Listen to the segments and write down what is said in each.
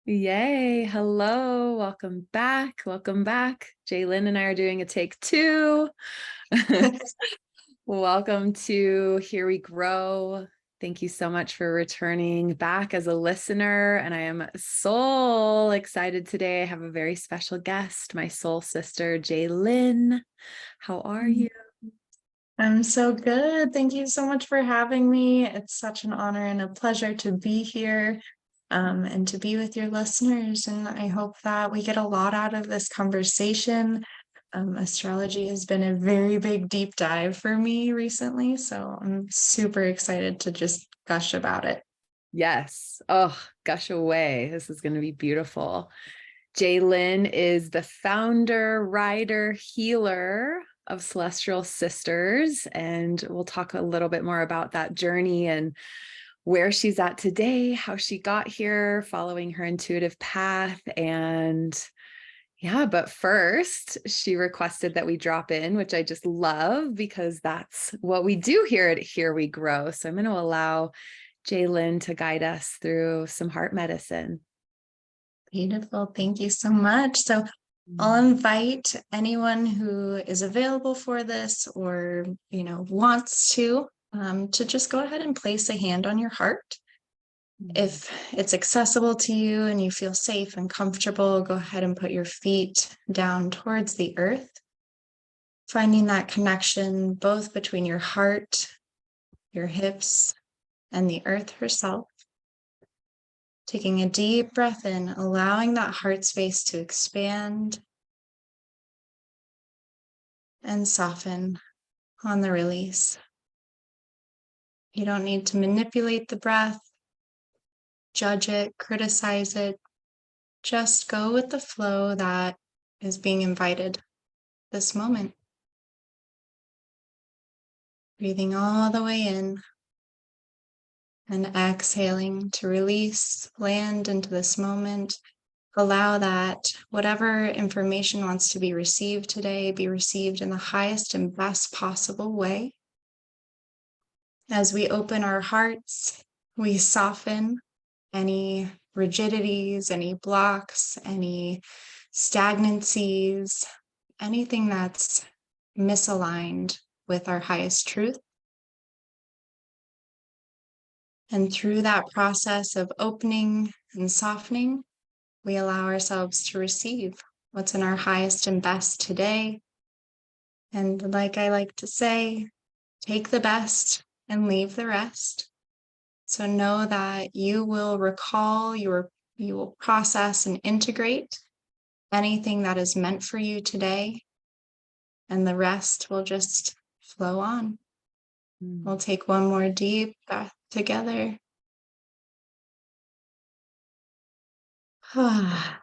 Yay. Hello. Welcome back. Welcome back. Jaelyn and I are doing a take two. Welcome to Here We Grow. Thank you so much for returning back as a listener. And I am so excited today. I have a very special guest, my soul sister, Jaelyn. How are you? I'm so good. Thank you so much for having me. It's such an honor and a pleasure to be here and to be with your listeners. And I hope that we get a lot out of this conversation. Astrology has been a very big deep dive for me recently. So I'm super excited to just gush about it. Yes. Oh, gush away. This is going to be beautiful. Jaelyn is the founder, writer, healer of Celestial Sisters, and we'll talk a little bit more about that journey and where she's at today, how she got here, following her intuitive path. And yeah, but first, she requested that we drop in, which I just love because that's what we do here at Here We Grow. So I'm going to allow Jaelyn to guide us through some heart medicine. Beautiful. Thank you so much. So I'll invite anyone who is available for this or, wants to just go ahead and place a hand on your heart. If it's accessible to you and you feel safe and comfortable, go ahead and put your feet down towards the earth, finding that connection both between your heart, your hips, and the earth herself. Taking a deep breath in, allowing that heart space to expand and soften on the release. You don't need to manipulate the breath, judge it, criticize it. Just go with the flow that is being invited this moment. Breathing all the way in and exhaling to release, land into this moment. Allow that whatever information wants to be received today be received in the highest and best possible way. As we open our hearts, we soften any rigidities, any blocks, any stagnancies, anything that's misaligned with our highest truth. And through that process of opening and softening, we allow ourselves to receive what's in our highest and best today. And like I like to say, take the best and leave the rest. So know that you will recall, you will process and integrate anything that is meant for you today, and the rest will just flow on. We'll take one more deep breath together. And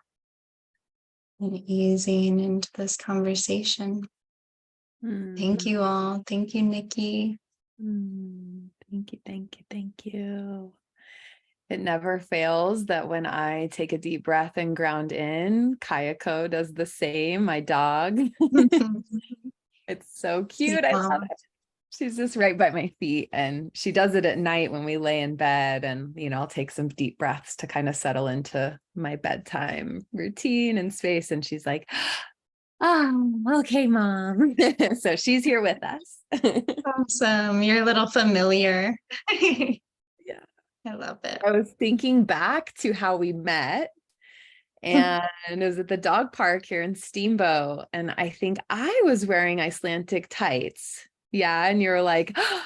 easing into this conversation. Thank you all. Thank you, Nikki. Thank you, thank you, thank you. It never fails that when I take a deep breath and ground in, cacao does the same, my dog. It's so cute. I love it. She's just right by my feet, and she does it at night when we lay in bed, and I'll take some deep breaths to kind of settle into my bedtime routine and space, and she's like, oh, okay, mom. So she's here with us. Awesome. You're a little familiar. Yeah. I love it. I was thinking back to how we met, and it was at the dog park here in Steamboat. And I think I was wearing Icelandic tights. Yeah. And you were like, oh,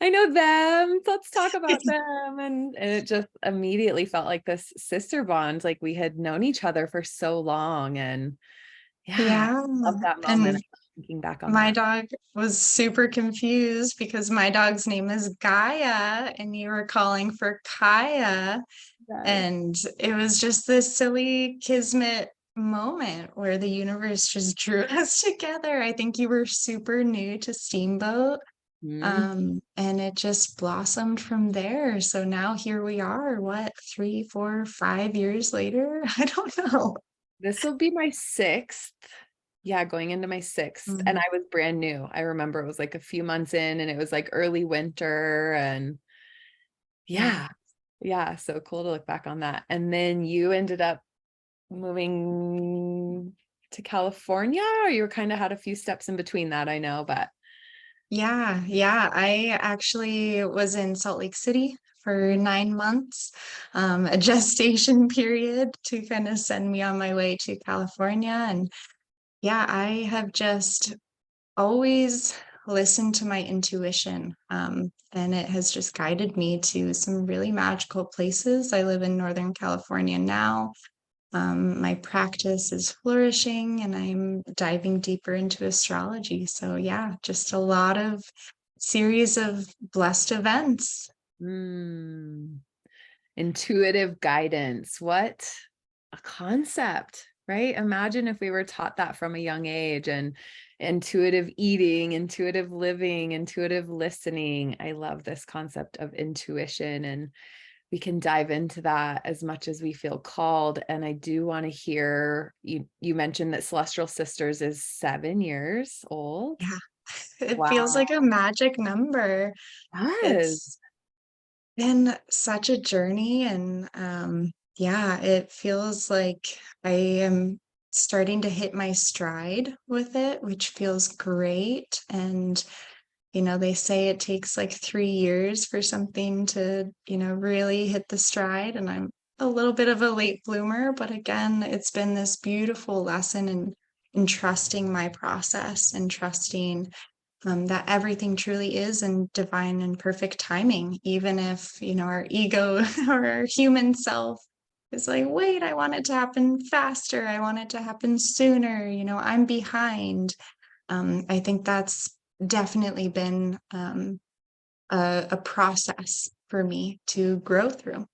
I know them. Let's talk about them. And it just immediately felt like this sister bond. Like we had known each other for so long. And yeah, I love that moment. And Thinking back on my that. dog was super confused because my dog's name is Gaia and you were calling for Kaya. Yes. And it was just this silly kismet moment where the universe just drew us together. I think you were super new to Steamboat. And it just blossomed from there. So now here we are, what, 3, 4, 5 years later? I don't know. This will be my 6th. Yeah, going into my 6th. And I was brand new. I remember it was like a few months in, and it was like early winter, and yeah, Yeah, so cool to look back on that. And then you ended up moving to California, or you kind of had a few steps in between that, I know, but Yeah. I actually was in Salt Lake City for 9 months, a gestation period to kind of send me on my way to California. And yeah, I have just always listened to my intuition. And it has just guided me to some really magical places. I live in Northern California now. My practice is flourishing and I'm diving deeper into astrology. So, yeah, just a lot of series of blessed events. mm, intuitive guidance. What a concept, right? Imagine if we were taught that from a young age, and intuitive eating, intuitive living, intuitive listening. I love this concept of intuition, and we can dive into that as much as we feel called. And I do want to hear you mentioned that Celestial Sisters is 7 years old. Yeah, it feels Wow. like a magic number. Yes. It's been such a journey. And yeah, it feels like I am starting to hit my stride with it, which feels great. And they say it takes like 3 years for something to, really hit the stride. And I'm a little bit of a late bloomer, but again, it's been this beautiful lesson in trusting my process and trusting that everything truly is in divine and perfect timing, even if, our ego or our human self is like, wait, I want it to happen faster. I want it to happen sooner. I'm behind. I think that's definitely been a process for me to grow through.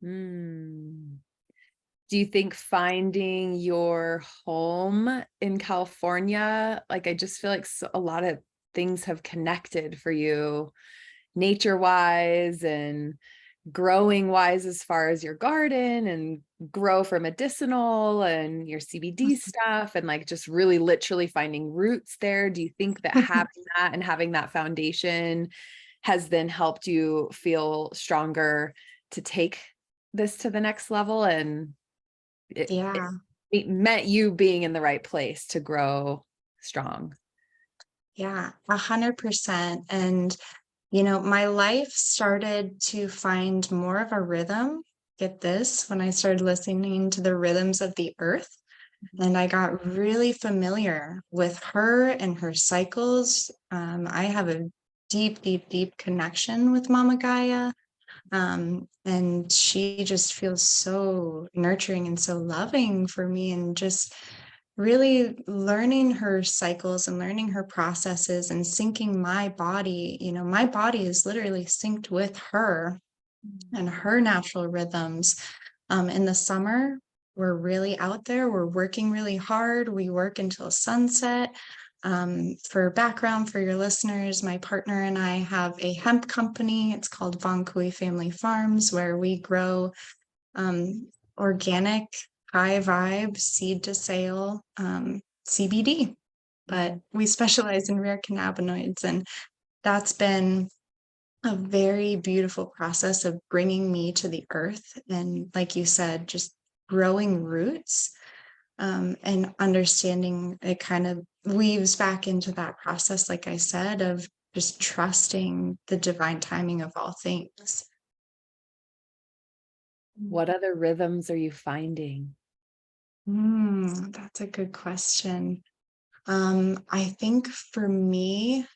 Mm. Do you think finding your home in California, like I just feel like a lot of things have connected for you nature wise and growing wise, as far as your garden and grow for medicinal and your CBD stuff, and like just really literally finding roots there? Do you think that having that and having that foundation has then helped you feel stronger to take this to the next level, and Yeah, it meant you being in the right place to grow strong? yeah, 100%. And my life started to find more of a rhythm. Get this, when I started listening to the rhythms of the earth, and I got really familiar with her and her cycles. I have a deep, deep, deep connection with Mama Gaia. And she just feels so nurturing and so loving for me, and just really learning her cycles and learning her processes and syncing my body. My body is literally synced with her and her natural rhythms. In the summer, we're really out there, we're working really hard, we work until sunset. For background for your listeners, my partner and I have a hemp company. It's called Von Kui Family Farms, where we grow organic, high vibe, seed to sale CBD. But we specialize in rare cannabinoids, and that's been a very beautiful process of bringing me to the earth. And like you said, just growing roots, and understanding it kind of weaves back into that process, like I said, of just trusting the divine timing of all things. What other rhythms are you finding? That's a good question. I think for me,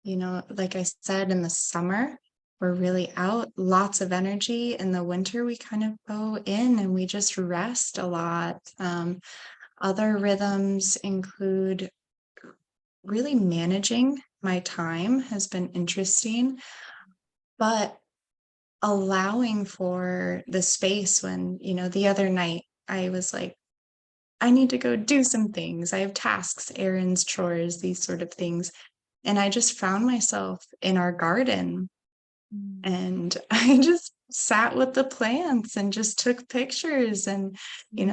like I said, in the summer, we're really out, lots of energy. In the winter, we kind of go in and we just rest a lot. Other rhythms include really managing my time has been interesting, but allowing for the space when, the other night I was like, I need to go do some things. I have tasks, errands, chores, these sort of things. And I just found myself in our garden, and I just sat with the plants and just took pictures and,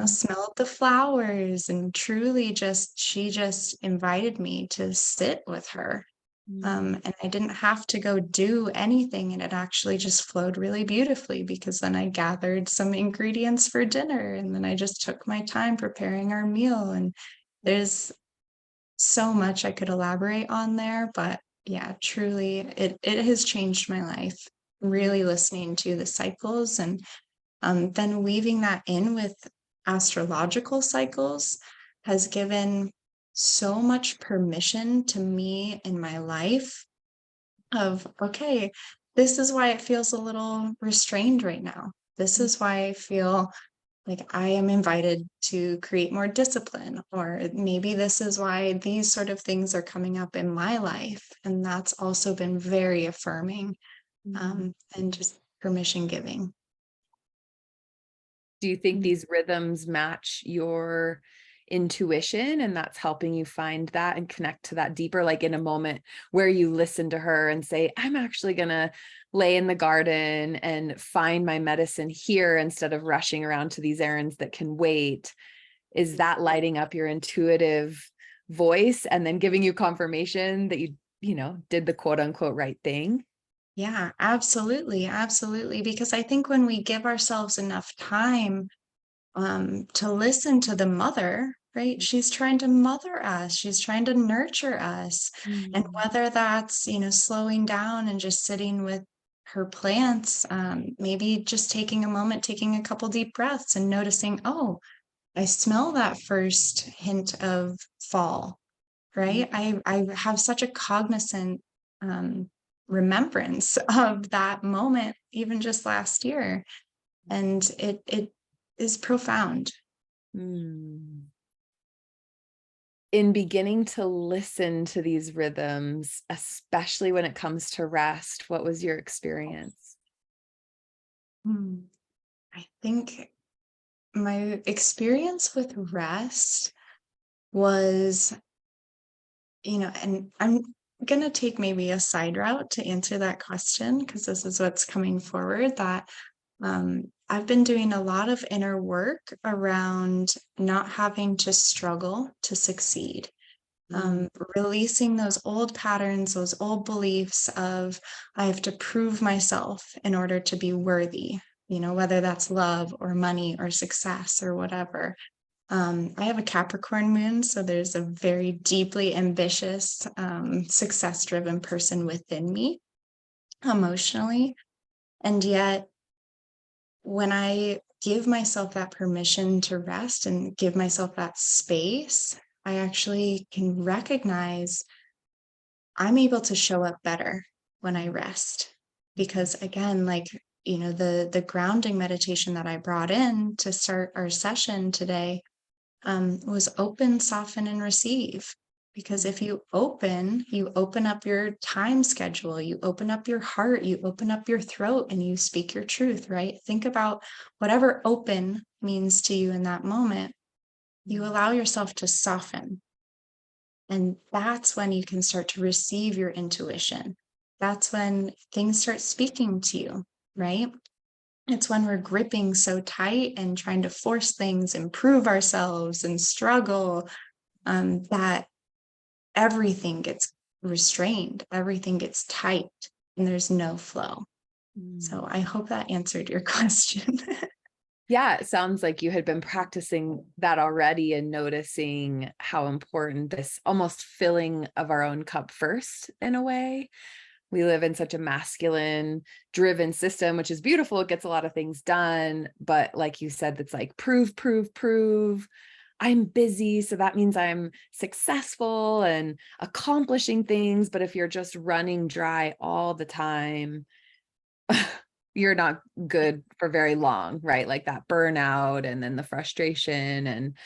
smelled the flowers, and truly she just invited me to sit with her. And I didn't have to go do anything, and it actually just flowed really beautifully, because then I gathered some ingredients for dinner, and then I just took my time preparing our meal. And there's so much I could elaborate on there, but yeah, truly it has changed my life, really listening to the cycles, and then weaving that in with astrological cycles has given so much permission to me in my life of, okay, this is why it feels a little restrained right now. This is why I feel like I am invited to create more discipline, or maybe this is why these sort of things are coming up in my life. And that's also been very affirming, and just permission giving. Do you think these rhythms match your intuition and that's helping you find that and connect to that deeper, like in a moment where you listen to her and say, I'm actually going to lay in the garden and find my medicine here instead of rushing around to these errands that can wait? Is that lighting up your intuitive voice and then giving you confirmation that you know, did the quote unquote right thing? Yeah, absolutely. Absolutely. Because I think when we give ourselves enough time to listen to the mother, right? She's trying to mother us, she's trying to nurture us. And Mm. whether that's, slowing down and just sitting with her plants, maybe just taking a moment, taking a couple deep breaths and noticing, oh, I smell that first hint of fall, right? I have such a cognizant um, remembrance of that moment, even just last year. And it is profound. Mm. In beginning to listen to these rhythms, especially when it comes to rest, what was your experience? Hmm. I think my experience with rest was, and I'm going to take maybe a side route to answer that question, because this is what's coming forward, that I've been doing a lot of inner work around not having to struggle to succeed. Mm. Releasing those old patterns, those old beliefs of I have to prove myself in order to be worthy, whether that's love or money or success or whatever. I have a Capricorn moon, so there's a very deeply ambitious, success driven person within me emotionally. And yet, when I give myself that permission to rest and give myself that space, I actually can recognize I'm able to show up better when I rest. Because again, like, the grounding meditation that I brought in to start our session today, was open, soften, and receive. Because if you open up your time schedule, you open up your heart, you open up your throat, and you speak your truth, right? Think about whatever open means to you in that moment. You allow yourself to soften. And that's when you can start to receive your intuition. That's when things start speaking to you, right? It's when we're gripping so tight and trying to force things, improve ourselves, and struggle, that everything gets restrained, everything gets tight, and there's no flow. Mm. So I hope that answered your question. Yeah, it sounds like you had been practicing that already and noticing how important this almost filling of our own cup first in a way. We live in such a masculine driven system, which is beautiful. It gets a lot of things done. But like you said, it's like prove, prove, prove. I'm busy, so that means I'm successful and accomplishing things. But if you're just running dry all the time, you're not good for very long, right? Like that burnout and then the frustration. And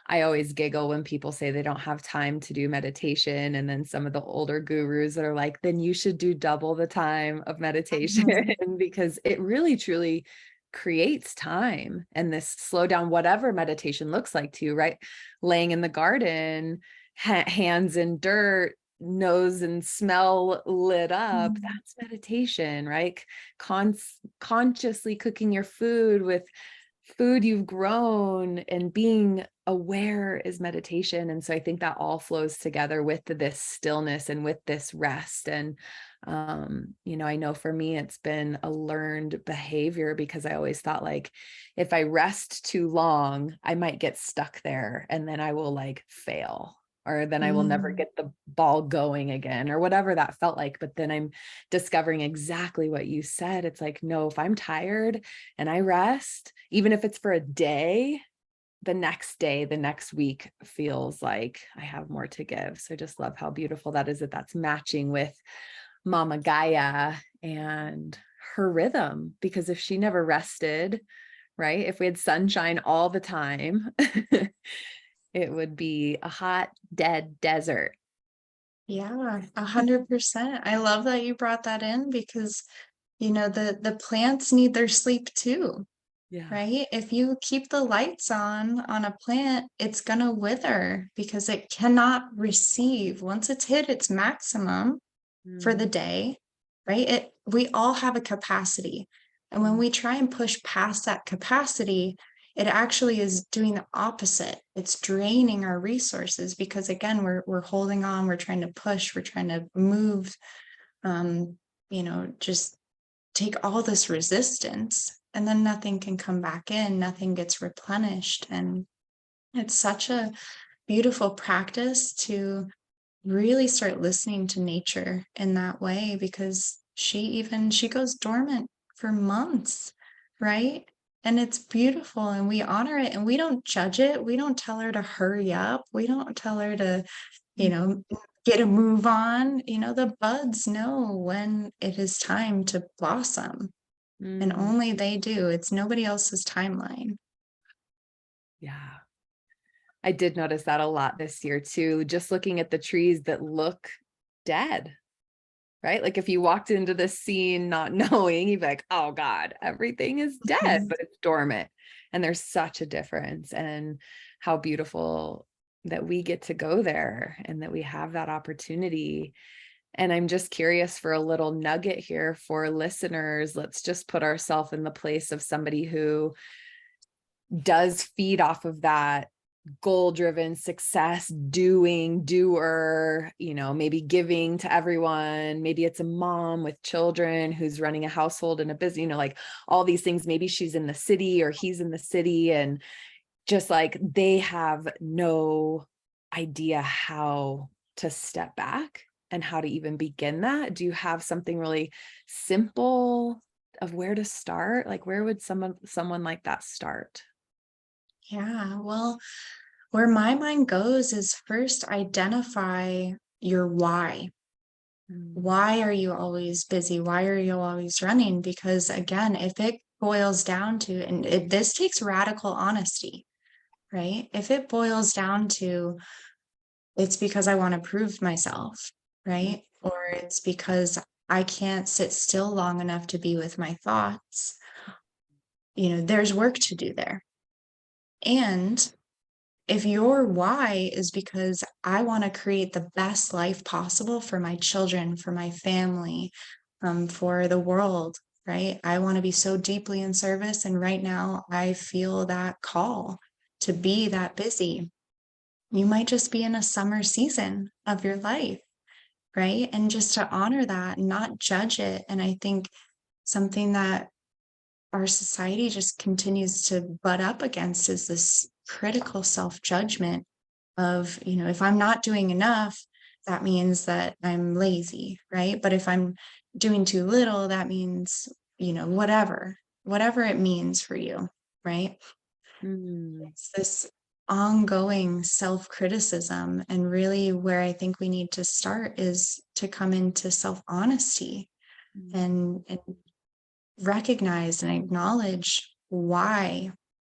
I always giggle when people say they don't have time to do meditation. And then some of the older gurus that are like, then you should do double the time of meditation because it really truly creates time. And this slow down, whatever meditation looks like to you, right? Laying in the garden, hands in dirt, nose and smell lit up, Mhm. that's meditation, right? Consciously cooking your food with food you've grown, and being aware is meditation. And so I think that all flows together with this stillness and with this rest. And I know for me it's been a learned behavior, because I always thought, like, if I rest too long, I might get stuck there and then I will like fail, or then I will never Mm. get the ball going again, or whatever that felt like. But then I'm discovering exactly what you said. It's like, no, if I'm tired and I rest, even if it's for a day, the next day, the next week feels like I have more to give. So I just love how beautiful that is, that that's matching with Mama Gaia and her rhythm. Because if she never rested, right? If we had sunshine all the time, it would be a hot, dead desert. Yeah, 100%. I love that you brought that in because, the plants need their sleep too, Yeah. right? If you keep the lights on a plant, it's gonna wither because it cannot receive. Once it's hit its maximum for the Mm, day, right? We all have a capacity. And when mm, we try and push past that capacity, it actually is doing the opposite. It's draining our resources because again, we're holding on, we're trying to push, we're trying to move, just take all this resistance and then nothing can come back in, nothing gets replenished. And it's such a beautiful practice to really start listening to nature in that way because she goes dormant for months, right? And it's beautiful and we honor it and we don't judge it. We don't tell her to hurry up. We don't tell her to, you mm, know, get a move on. The buds know when it is time to blossom and mm. only they do. It's nobody else's timeline. Yeah. I did notice that a lot this year too, just looking at the trees that look dead, right? Like if you walked into this scene not knowing, you'd be like, oh God, everything is dead, Mhm. but it's dormant. And there's such a difference. And how beautiful that we get to go there and that we have that opportunity. And I'm just curious for a little nugget here for listeners. Let's just put ourselves in the place of somebody who does feed off of that goal driven success, doer, maybe giving to everyone. Maybe it's a mom with children who's running a household and a business, like all these things. Maybe she's in the city or he's in the city, and just like they have no idea how to step back and how to even begin that. Do you have something really simple of where to start? Like where would someone like that start? Yeah, well, where my mind goes is first identify your why. Mm, Why are you always busy? Why are you always running? Because again, if it boils down to, and this takes radical honesty, right? If it boils down to, it's because I want to prove myself, mm, right? Or it's because I can't sit still long enough to be with my thoughts. There's work to do there. And if your why is because I want to create the best life possible for my children, for my family, for the world, right? I want to be so deeply in service. And right now, I feel that call to be that busy. You might just be in a summer season of your life, right? And just to honor that and not judge it. And I think something that our society just continues to butt up against is this critical self-judgment of, if I'm not doing enough, that means that I'm lazy, right? But if I'm doing too little, that means, whatever it means for you, right? mm, It's this ongoing self-criticism. And really where I think we need to start is to come into self-honesty mm, and recognize and acknowledge, why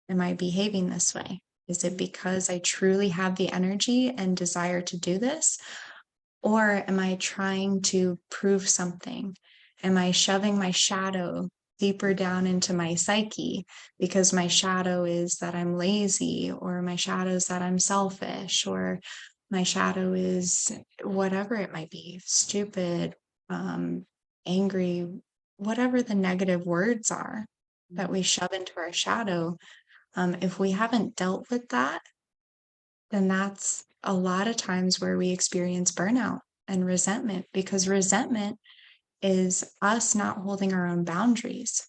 am I behaving this way? Is it mm, because I truly have the energy and desire to do this? Or am I trying to prove something? Am I shoving my shadow deeper down into my psyche because my shadow is that I'm lazy, or my shadow is that I'm selfish, or my shadow is whatever it might be, stupid, um, angry, whatever the negative words are that mm, we shove into our shadow? If we haven't dealt with that, then that's a lot of times where we experience burnout and resentment, because resentment is us not holding our own boundaries.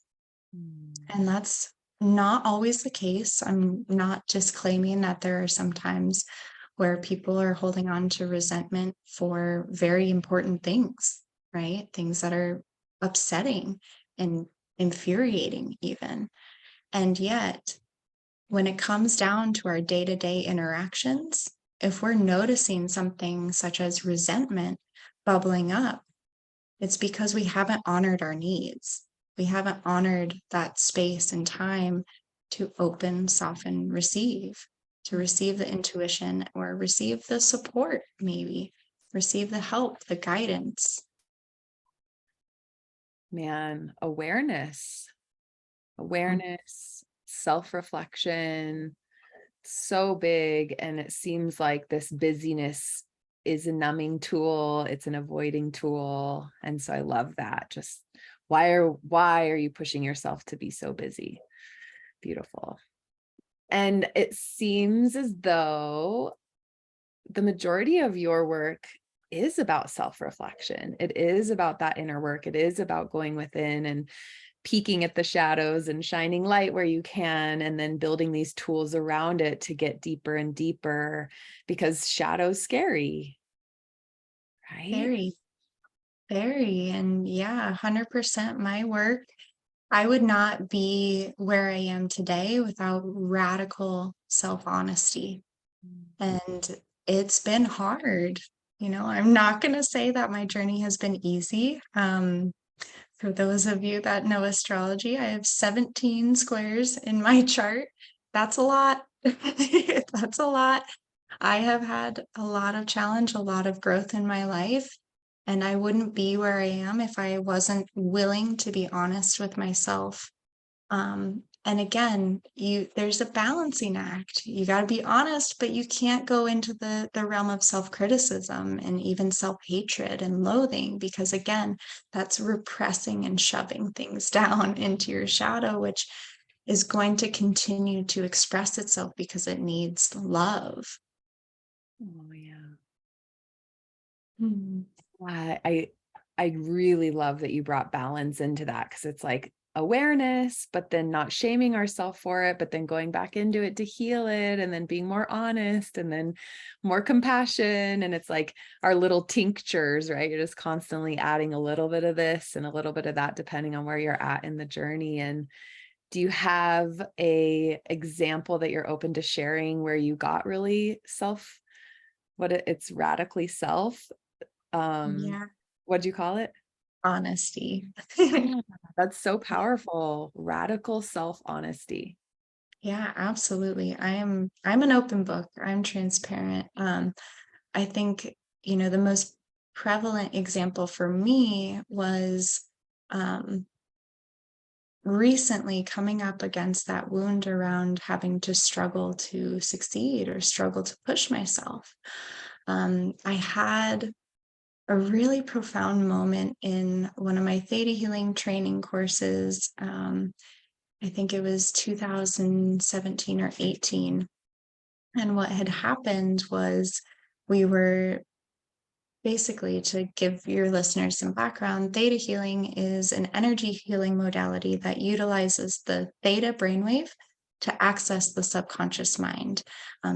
Mm. And that's not always the case. I'm not just claiming that there are some times where people are holding on to resentment for very important things, right? Things that are upsetting and infuriating, even. And yet, when it comes down to our day to day interactions, if we're noticing something such as resentment bubbling up, it's because we haven't honored our needs. We haven't honored that space and time to open, soften, receive, to receive the intuition or receive the support, maybe receive the help, the guidance. Man, awareness, self-reflection, so big. And it seems like this busyness is a numbing tool, it's an avoiding tool. And so I love that. Just why are you pushing yourself to be so busy? Beautiful. And it seems as though the majority of your work is about self-reflection. It is about that inner work. It is about going within and peeking at the shadows and shining light where you can, and then building these tools around it to get deeper and deeper, because shadow's scary, right? Very, very. And yeah, 100% my work. I would not be where I am today without radical self honesty. And it's been hard. I'm not going to say that my journey has been easy. For those of you that know astrology, I have 17 squares in my chart. That's a lot. That's a lot. I have had a lot of challenge, a lot of growth in my life. And I wouldn't be where I am if I wasn't willing to be honest with myself. And again, there's a balancing act. You got to be honest, but you can't go into the realm of self-criticism and even self-hatred and loathing, because again, that's repressing and shoving things down into your shadow, which is going to continue to express itself because it needs love. Oh yeah. Mhm. I really love that you brought balance into that, because it's like awareness, but then not shaming ourselves for it, but then going back into it to heal it, and then being more honest, and then more compassion. And it's like our little tinctures, right? You're just constantly adding a little bit of this and a little bit of that, depending on where you're at in the journey. And do you have a example that you're open to sharing where you got really it's radically self? Yeah, What do you call it? honesty. Yeah, that's so powerful. Radical self-honesty. Yeah, absolutely. I'm an open book. I'm transparent. I think, the most prevalent example for me was um, recently coming up against that wound around having to struggle to succeed or struggle to push myself. I had a really profound moment in one of my theta healing training courses. I think it was 2017 or 18. And what had happened was we were basically, to give your listeners some background, theta healing is an energy healing modality that utilizes the theta brainwave to access the subconscious mind.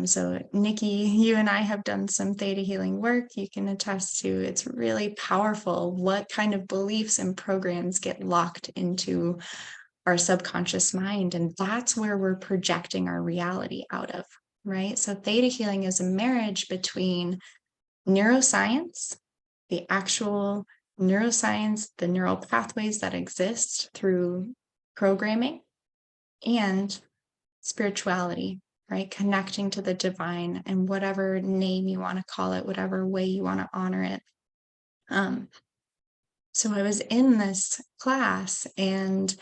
So, Nikki, you and I have done some theta healing work. You can attest to it's really powerful what kind of beliefs and programs get locked into our subconscious mind. And that's where we're projecting our reality out of, right? So, theta healing is a marriage between neuroscience, the actual neuroscience, the neural pathways that exist through programming, and spirituality, right? Connecting to the divine and whatever name you want to call it, whatever way you want to honor it. Um, so I was in this class and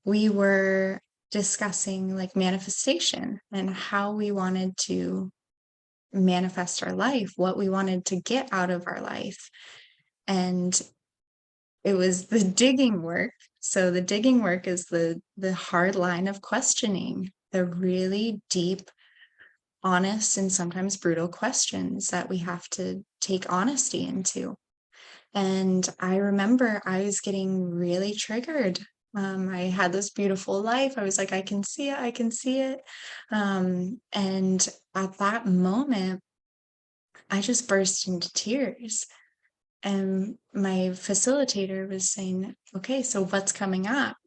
we were discussing like manifestation and how we wanted to manifest our life, what we wanted to get out of our life. And it was the digging work. So the digging work is the hard line of questioning. the really deep, honest, and sometimes brutal questions that we have to take honesty into. And I remember I was getting really triggered. I had this beautiful life. I was like, I can see it, I can see it. And at that moment, I just burst into tears. And my facilitator was saying, okay, so what's coming up?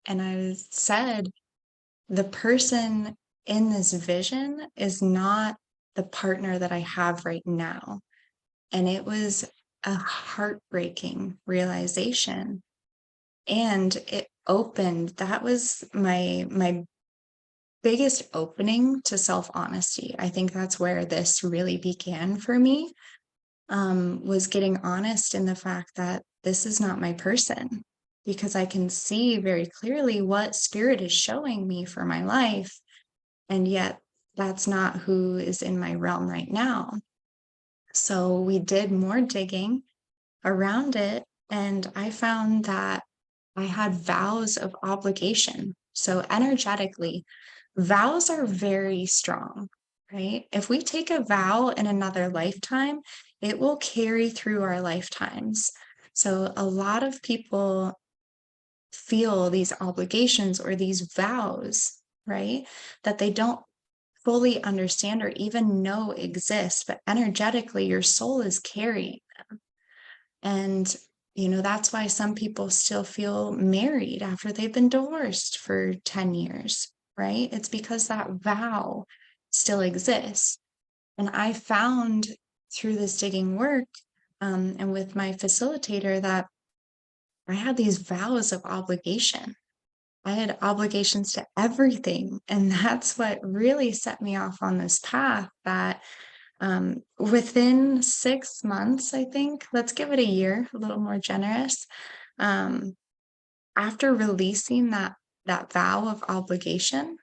And I said, the person in this vision is not the partner that I have right now. And it was a heartbreaking realization. And it opened, that was my biggest opening to self-honesty. I think that's where this really began for me, was getting honest in the fact that this is not my person, because I can see very clearly what spirit is showing me for my life. And yet that's not who is in my realm right now. So we did more digging around it, and I found that I had vows of obligation. So energetically, vows are very strong, right? If we take a vow in another lifetime, it will carry through our lifetimes. So a lot of people feel these obligations or these vows, right? That they don't fully understand or even know exist, but energetically, your soul is carrying them. And, that's why some people still feel married after they've been divorced for 10 years, right? It's because that vow still exists. And I found through this digging work, and with my facilitator, that I had these vows of obligation. I had obligations to everything. And that's what really set me off on this path that, within 6 months, I think, let's give it a year, a little more generous. Um, After releasing that vow of obligation,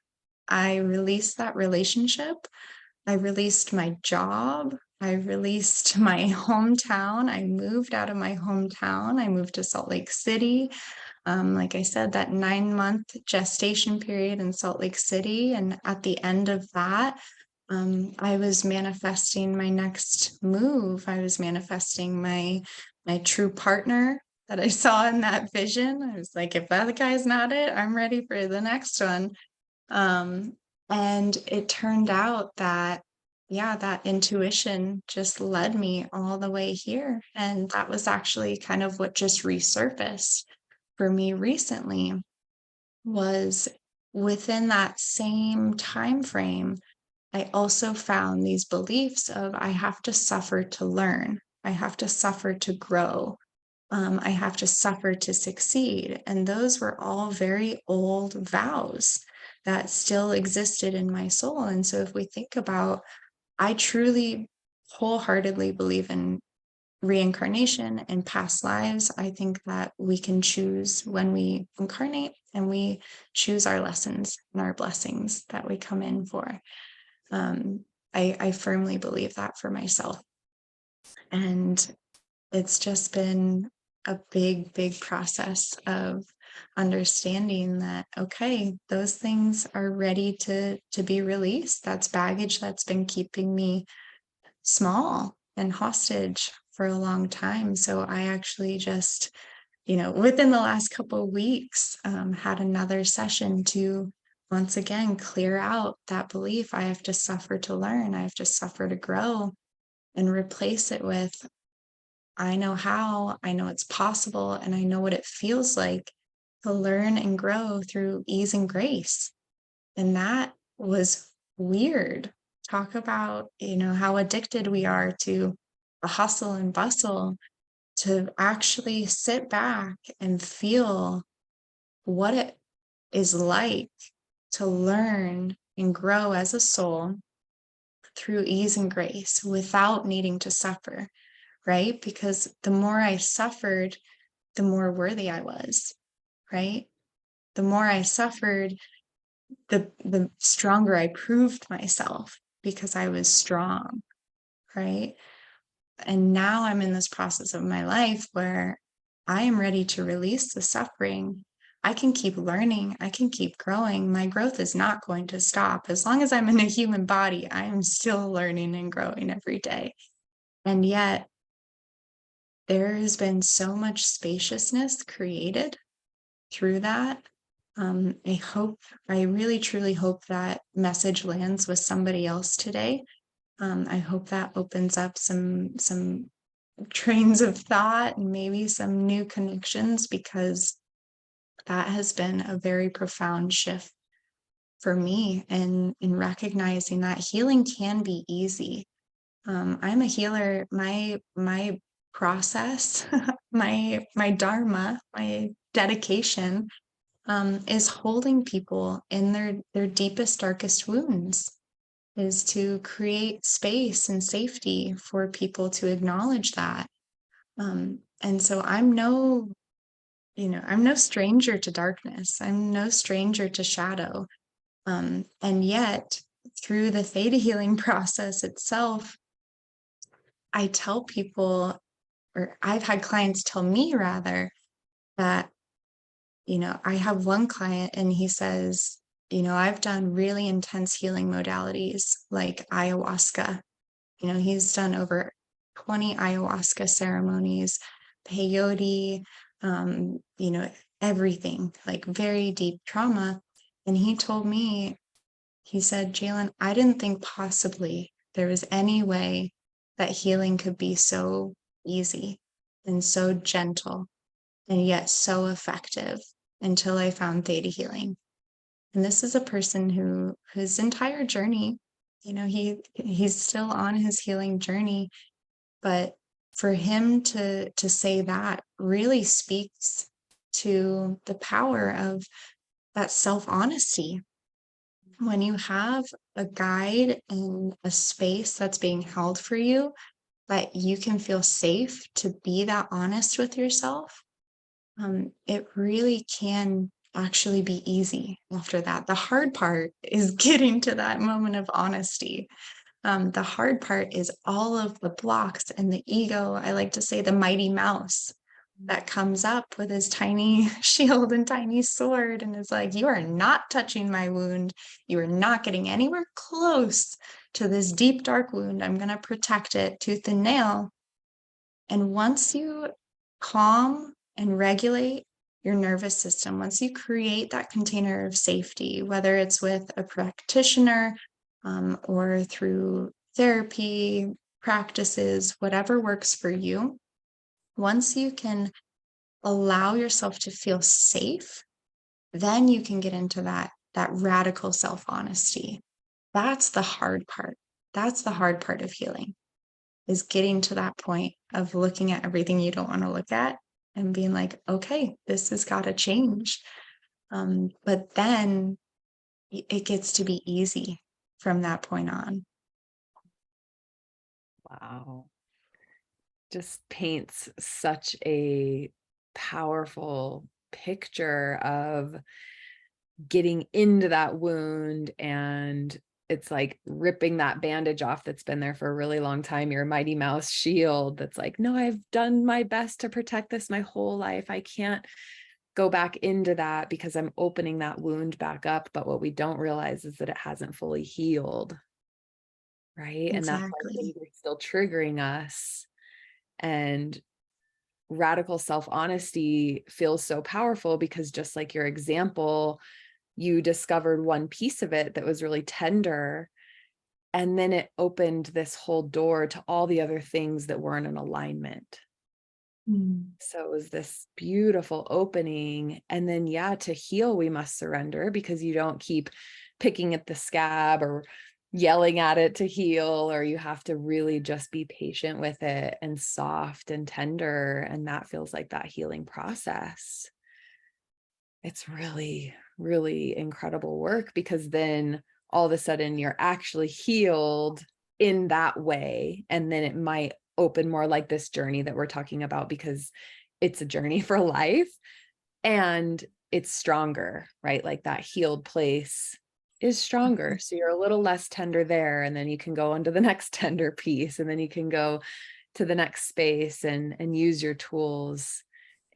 I released that relationship. I released my job. I released my hometown. I moved out of my hometown. I moved to Salt Lake City. Like I said, that 9-month gestation period in Salt Lake City. And at the end of that, I was manifesting my next move. I was manifesting my true partner that I saw in that vision. I was like, if that guy's not it, I'm ready for the next one. Um, and it turned out that, yeah, that intuition just led me all the way here. And that was actually kind of what just resurfaced for me recently, was within that same time frame. I also found these beliefs of I have to suffer to learn. I have to suffer to grow. I have to suffer to succeed. And those were all very old vows that still existed in my soul. And so if we think about, I truly wholeheartedly believe in reincarnation and past lives. I think that we can choose when we incarnate, and we choose our lessons and our blessings that we come in for. I firmly believe that for myself. And it's just been a big, big process of understanding that, okay, those things are ready to be released. That's baggage that's been keeping me small and hostage for a long time. So I actually just, within the last couple of weeks, had another session to once again clear out that belief. I have to suffer to learn. I have to suffer to grow, and replace it with, I know how, I know it's possible, and I know what it feels like to learn and grow through ease and grace. And that was weird. Talk about, how addicted we are to the hustle and bustle, to actually sit back and feel what it is like to learn and grow as a soul through ease and grace without needing to suffer, right? Because the more I suffered, the more worthy I was, right? The more I suffered, the stronger I proved myself, because I was strong, right? And now I'm in this process of my life where I am ready to release the suffering. I can keep learning. I can keep growing. My growth is not going to stop. As long as I'm in a human body, I am still learning and growing every day. And yet, there has been so much spaciousness created through that. I really truly hope that message lands with somebody else today. I hope that opens up some trains of thought and maybe some new connections, because that has been a very profound shift for me, and in recognizing that healing can be easy. I'm a healer. My process, my dharma, my dedication, is holding people in their deepest, darkest wounds, is to create space and safety for people to acknowledge that. And so I'm no stranger to darkness. I'm no stranger to shadow. And yet, through the theta healing process itself, I tell people, or I've had clients tell me rather, that, I have one client and he says, I've done really intense healing modalities like ayahuasca. He's done over 20 ayahuasca ceremonies, peyote, everything, like very deep trauma. And he told me, he said, Jaelyn, I didn't think possibly there was any way that healing could be so easy and so gentle and yet so effective until I found theta healing. And this is a person whose entire journey, he's still on his healing journey, but for him to say that really speaks to the power of that self-honesty. When you have a guide and a space that's being held for you, that you can feel safe to be that honest with yourself, it really can actually be easy after that. The hard part is getting to that moment of honesty. The hard part is all of the blocks and the ego. I like to say the mighty mouse that comes up with his tiny shield and tiny sword and is like, you are not touching my wound. You are not getting anywhere close to this deep, dark wound. I'm going to protect it tooth and nail. And once you calm and regulate your nervous system, once you create that container of safety, whether it's with a practitioner or through therapy practices, whatever works for you, once you can allow yourself to feel safe, then you can get into that radical self-honesty. That's the hard part. That's the hard part of healing, is getting to that point of looking at everything you don't want to look at and being like, okay, this has got to change. But then it gets to be easy from that point on. Wow. Just paints such a powerful picture of getting into that wound, and it's like ripping that bandage off that's been there for a really long time, your mighty mouse shield that's like, no, I've done my best to protect this my whole life. I can't go back into that because I'm opening that wound back up. But what we don't realize is that it hasn't fully healed, right? And that's why Exactly. things are still triggering us. And radical self-honesty feels so powerful because, just like your example, you discovered one piece of it that was really tender, and then it opened this whole door to all the other things that weren't in alignment. So it was this beautiful opening. And then, yeah, to heal, we must surrender, because you don't keep picking at the scab or yelling at it to heal, or you have to really just be patient with it and soft and tender. And that feels like that healing process. It's really, really incredible work, because then all of a sudden you're actually healed in that way. And then it might open more like this journey that we're talking about, because it's a journey for life and it's stronger, right? Like that healed place is stronger. So you're a little less tender there, and then you can go on to the next tender piece, and then you can go to the next space and use your tools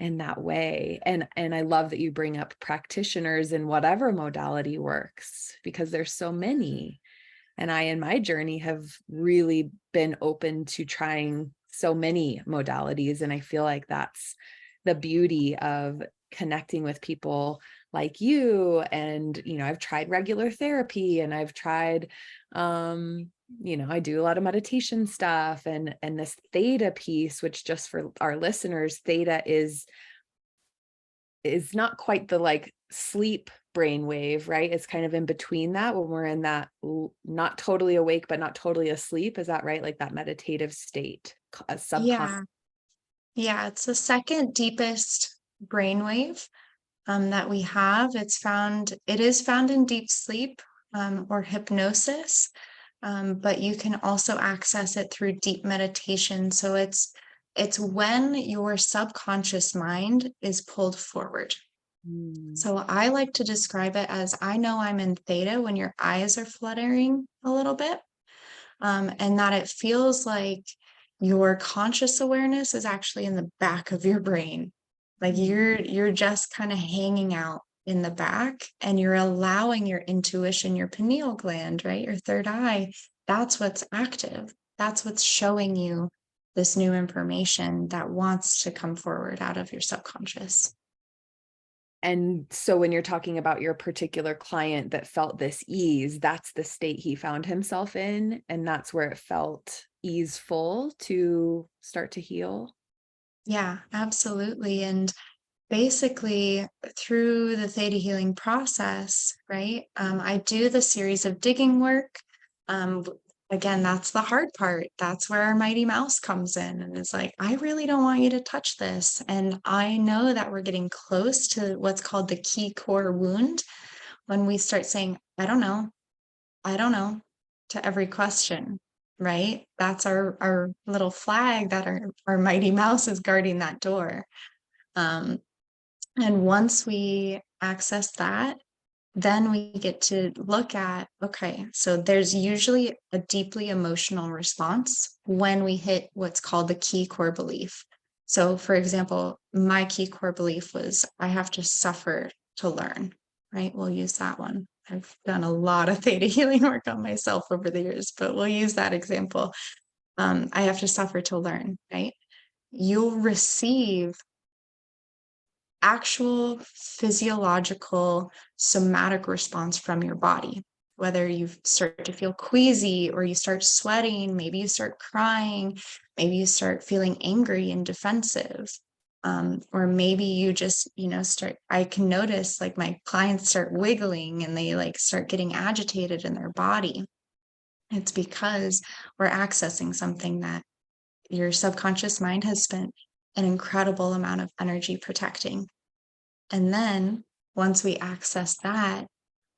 in that way. And I love that you bring up practitioners in whatever modality works, because there's so many. And I, in my journey, have really been open to trying so many modalities. And I feel like that's the beauty of connecting with people like you. And, I've tried regular therapy, and I've tried, I do a lot of meditation stuff, and this theta piece, which, just for our listeners, theta is not quite the like sleep brainwave, right? It's kind of in between that, when we're in that not totally awake, but not totally asleep. Is that right? Like that meditative state, a subconscious. Yeah. Yeah. It's the second deepest brainwave that we have. It is found in deep sleep or hypnosis, but you can also access it through deep meditation. So it's when your subconscious mind is pulled forward. Mm. So I like to describe it as, I know I'm in theta when your eyes are fluttering a little bit, and that it feels like your conscious awareness is actually in the back of your brain. Like you're just kind of hanging out in the back, and you're allowing your intuition, your pineal gland, right? Your third eye, that's what's active. That's what's showing you this new information that wants to come forward out of your subconscious. And so when you're talking about your particular client that felt this ease, that's the state he found himself in, and that's where it felt easeful to start to heal. Yeah, absolutely. And basically, through the theta healing process, right? I do the series of digging work. Again, that's the hard part. That's where our mighty mouse comes in and is like, I really don't want you to touch this. And I know that we're getting close to what's called the key core wound when we start saying, I don't know, to every question, right? That's our little flag that our mighty mouse is guarding that door. Um, and once we access that, then we get to look at, okay, so there's usually a deeply emotional response when we hit what's called the key core belief. So, for example, my key core belief was, I have to suffer to learn, right? We'll use that one. I've done a lot of theta healing work on myself over the years, but we'll use that example. I have to suffer to learn, right? You'll receive actual physiological somatic response from your body, whether you start to feel queasy or you start sweating, maybe you start crying, maybe you start feeling angry and defensive, or maybe you just start, I can notice like my clients start wiggling and they like start getting agitated in their body. It's because we're accessing something that your subconscious mind has spent an incredible amount of energy protecting. And then once we access that,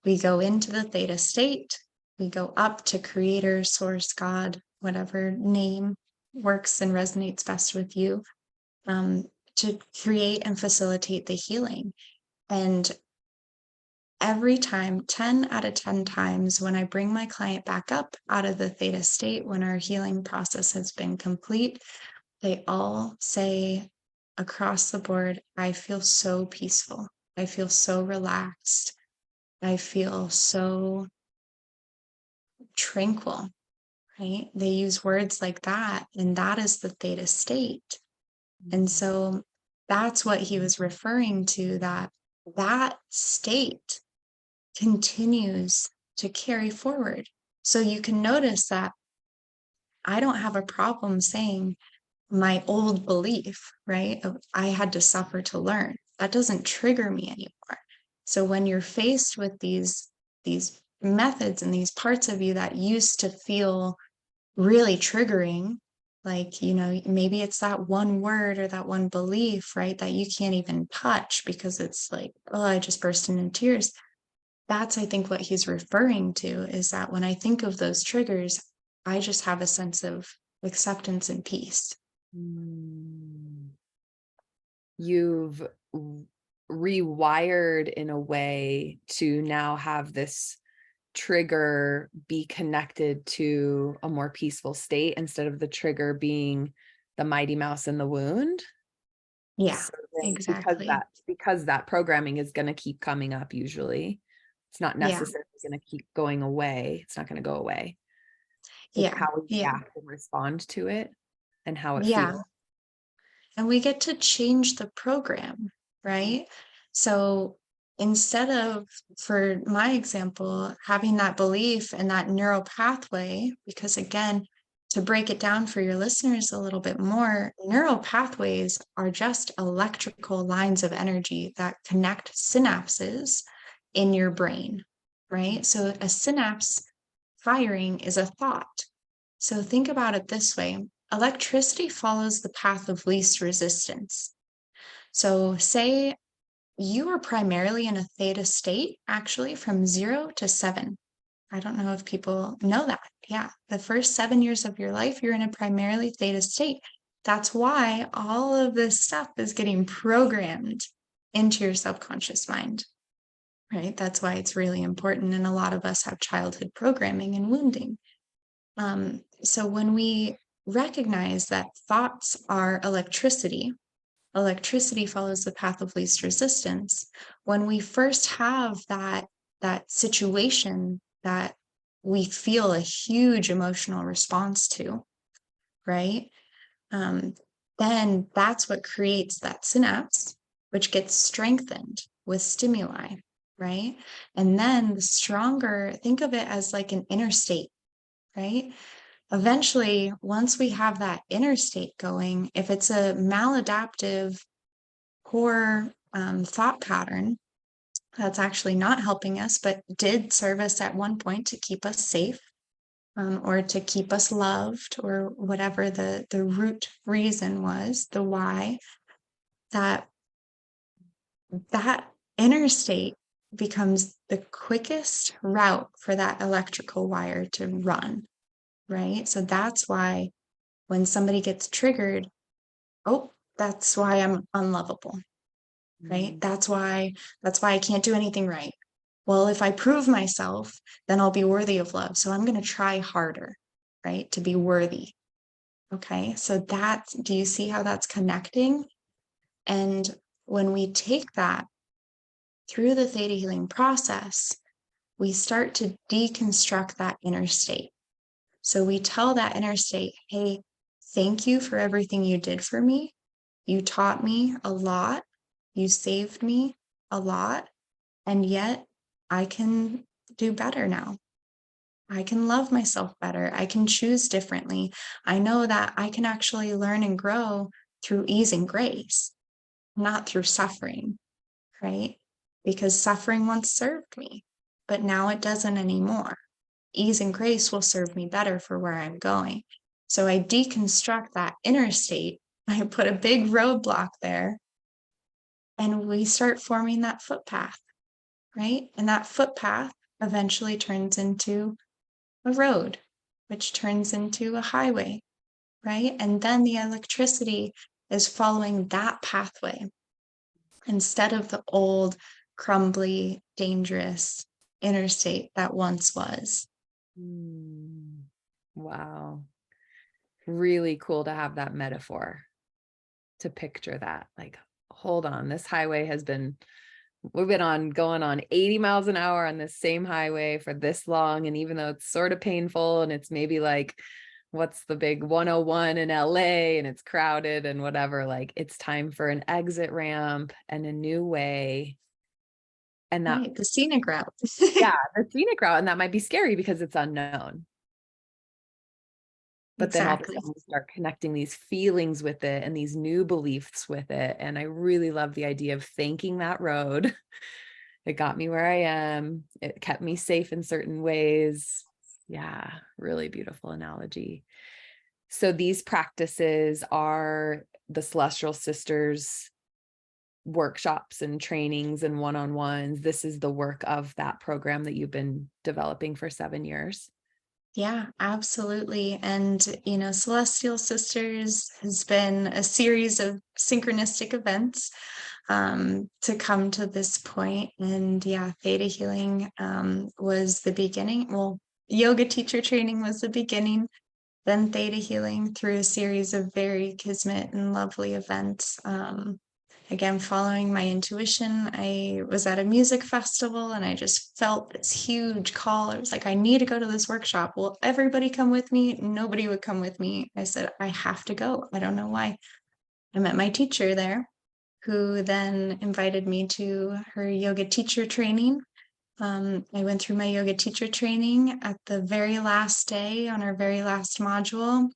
we go into the theta state. We go up to creator, source, God, whatever name works and resonates best with you, to create and facilitate the healing. And every time, 10 out of 10 times, when I bring my client back up out of the theta state, when our healing process has been complete, they all say across the board, I feel so peaceful. I feel so relaxed. I feel so tranquil, right? They use words like that, and that is the theta state. And so that's what he was referring to, that state continues to carry forward. So you can notice that I don't have a problem saying my old belief, right? Of I had to suffer to learn. That doesn't trigger me anymore. So when you're faced with these methods and these parts of you that used to feel really triggering, like, maybe it's that one word or that one belief, right? That you can't even touch because it's like, oh, I just burst into tears. That's, I think, what he's referring to, is that when I think of those triggers, I just have a sense of acceptance and peace. Mm. You've rewired in a way to now have this trigger be connected to a more peaceful state, instead of the trigger being the mighty mouse in the wound. Yeah, So exactly. because that programming is going to keep coming up usually. It's not Yeah, necessarily going to keep going away. It's not going to go away. It's yeah, how we yeah, react and respond to it and how it yeah. feels. And we get to change the program, right? So instead of, for my example, having that belief and that neural pathway, because again, to break it down for your listeners a little bit more, neural pathways are just electrical lines of energy that connect synapses in your brain, right? So a synapse firing is a thought. So think about it this way. Electricity follows the path of least resistance. So, say you are primarily in a theta state, actually from 0 to 7. I don't know if people know that. Yeah, the first 7 years of your life, you're in a primarily theta state. That's why all of this stuff is getting programmed into your subconscious mind, right? That's why it's really important. And a lot of us have childhood programming and wounding. So when we recognize that thoughts are electricity, electricity follows the path of least resistance. When we first have that situation that we feel a huge emotional response to, right? Um, then that's what creates that synapse, which gets strengthened with stimuli, right? And then the stronger, think of it as like an inner state, right? Eventually, once we have that inner state going, if it's a maladaptive, poor thought pattern that's actually not helping us, but did serve us at one point to keep us safe, or to keep us loved, or whatever the root reason was, the why, that that inner state becomes the quickest route for that electrical wire to run, right? So that's why when somebody gets triggered, oh, that's why I'm unlovable, right? Mm. That's why I can't do anything right. Well, if I prove myself, then I'll be worthy of love. So I'm going to try harder, right? To be worthy. Okay. So do you see how that's connecting? And when we take that through the theta healing process, we start to deconstruct that inner state. So we tell that inner state, hey, thank you for everything you did for me. You taught me a lot. You saved me a lot. And yet I can do better now. I can love myself better. I can choose differently. I know that I can actually learn and grow through ease and grace, not through suffering, right? Because suffering once served me, but now it doesn't anymore. Ease and grace will serve me better for where I'm going. So I deconstruct that inner state. I put a big roadblock there, and we start forming that footpath, right? And that footpath eventually turns into a road, which turns into a highway, right? And then the electricity is following that pathway instead of the old, crumbly, dangerous interstate that once was. Mm. Wow. Really cool to have that metaphor, to picture that. Like, hold on, this highway we've been going on 80 miles an hour on this same highway for this long. And even though it's sort of painful and it's maybe like, what's the big 101 in LA and it's crowded and whatever, like it's time for an exit ramp and a new way. And that, Right, the scenic route. yeah, the scenic route. And that might be scary because it's unknown. But then all of a Exactly. sudden we start connecting these feelings with it and these new beliefs with it. And I really love the idea of thanking that road. It got me where I am. It kept me safe in certain ways. Yeah, really beautiful analogy. So these practices are the Celestial Sisters workshops and trainings and one-on-ones. This is the work of that program that you've been developing for 7 years. Yeah, absolutely. And, Celestial Sisters has been a series of synchronistic events to come to this point. And yeah, Theta Healing was the beginning. Well, yoga teacher training was the beginning. then theta healing through a series of very kismet and lovely events. Again, following my intuition, I was at a music festival and I just felt this huge call. I was like, I need to go to this workshop. Will everybody come with me? Nobody would come with me. I said, I have to go. I don't know why. I met my teacher there, who then invited me to her yoga teacher training. I went through my yoga teacher training. At the very last day, on our very last module,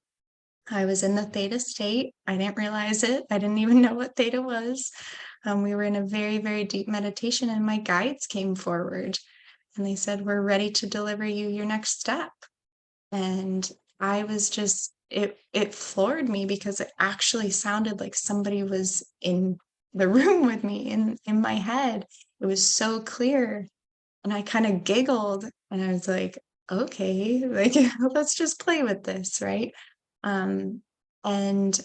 I was in the theta state. I didn't realize it. I didn't even know what theta was. We were in a very, very deep meditation, and my guides came forward and they said, we're ready to deliver you your next step. And I was just, it floored me because it actually sounded like somebody was in the room with me in my head. It was so clear. And I kind of giggled and I was like, okay, like, let's just play with this, right? And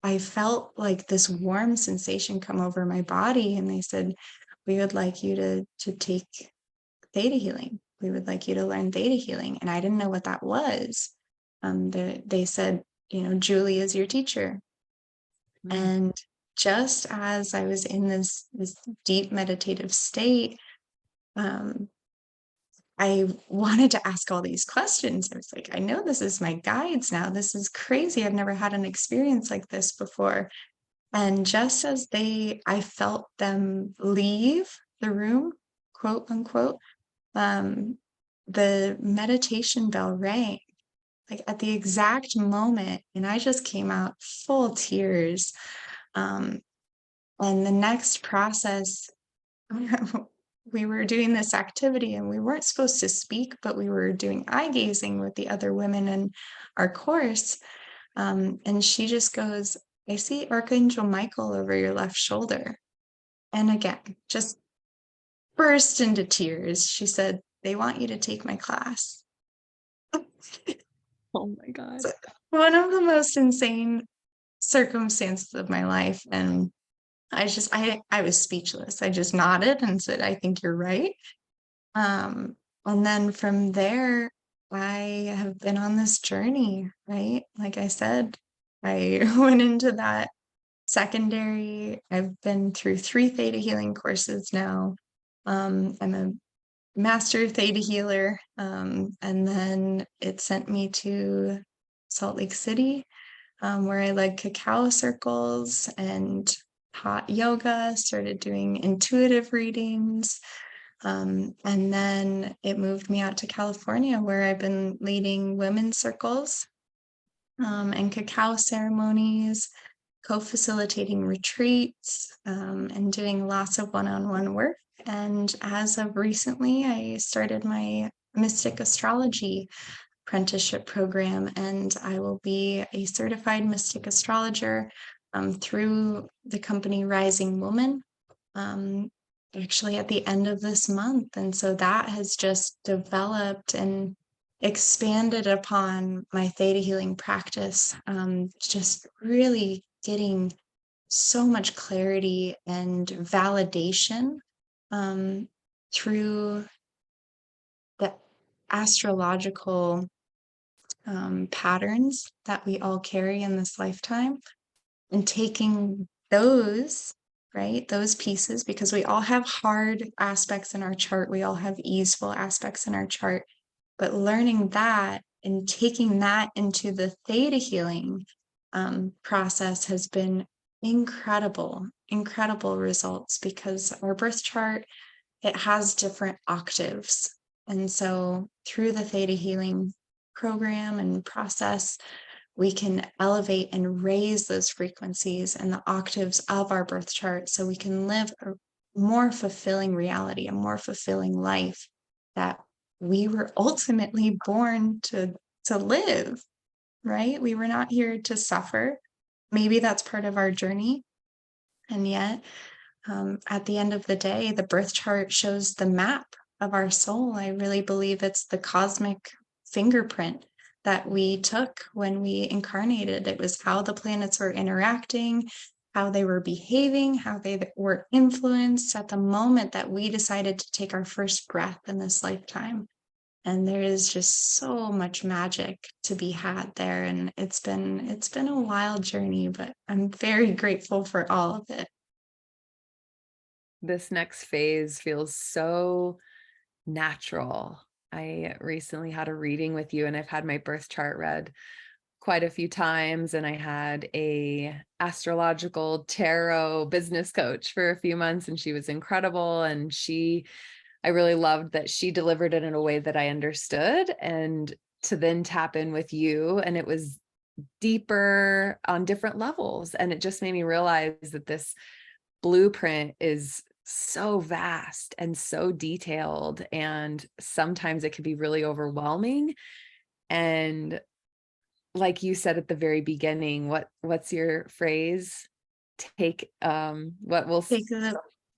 I felt like this warm sensation come over my body. And they said, we would like you to take theta healing. We would like you to learn theta healing. And I didn't know what that was. They said, Julie is your teacher. And just as I was in this deep meditative state, I wanted to ask all these questions. I was like, I know this is my guides now. This is crazy. I've never had an experience like this before. And just as I felt them leave the room, quote unquote, the meditation bell rang, like at the exact moment, and I just came out full tears. And the next process, we were doing this activity and we weren't supposed to speak, but we were doing eye gazing with the other women in our course. And she just goes, I see Archangel Michael over your left shoulder. And again, just burst into tears. She said, they want you to take my class. Oh my God. It's one of the most insane circumstances of my life. And I was speechless. I just nodded and said, I think you're right. And then from there, I have been on this journey, right? Like I said, I went into that secondary. I've been through 3 theta healing courses now. I'm a master theta healer. And then it sent me to Salt Lake City, where I led cacao circles and taught yoga, started doing intuitive readings. And then it moved me out to California, where I've been leading women's circles and cacao ceremonies, co-facilitating retreats, and doing lots of one-on-one work. And as of recently, I started my Mystic Astrology apprenticeship program, and I will be a certified Mystic Astrologer through the company Rising Woman, actually at the end of this month. And so that has just developed and expanded upon my theta healing practice, just really getting so much clarity and validation through the astrological patterns that we all carry in this lifetime, and taking those, right, those pieces, because we all have hard aspects in our chart, we all have easeful aspects in our chart, but learning that and taking that into the theta healing process has been incredible results, because our birth chart, it has different octaves. And so through the theta healing program and process, we can elevate and raise those frequencies and the octaves of our birth chart so we can live a more fulfilling reality, a more fulfilling life that we were ultimately born to live, right? We were not here to suffer. Maybe that's part of our journey. And yet, at the end of the day, the birth chart shows the map of our soul. I really believe it's the cosmic fingerprint that we took when we incarnated. It was how the planets were interacting, how they were behaving, how they were influenced at the moment that we decided to take our first breath in this lifetime. And there is just so much magic to be had there. And it's been a wild journey, but I'm very grateful for all of it. This next phase feels so natural. I recently had a reading with you, and I've had my birth chart read quite a few times, and I had a astrological tarot business coach for a few months, and she was incredible. And I really loved that she delivered it in a way that I understood, and to then tap in with you, and it was deeper on different levels. And it just made me realize that this blueprint is so vast and so detailed, and sometimes it can be really overwhelming. And like you said at the very beginning, what's your phrase? Take what will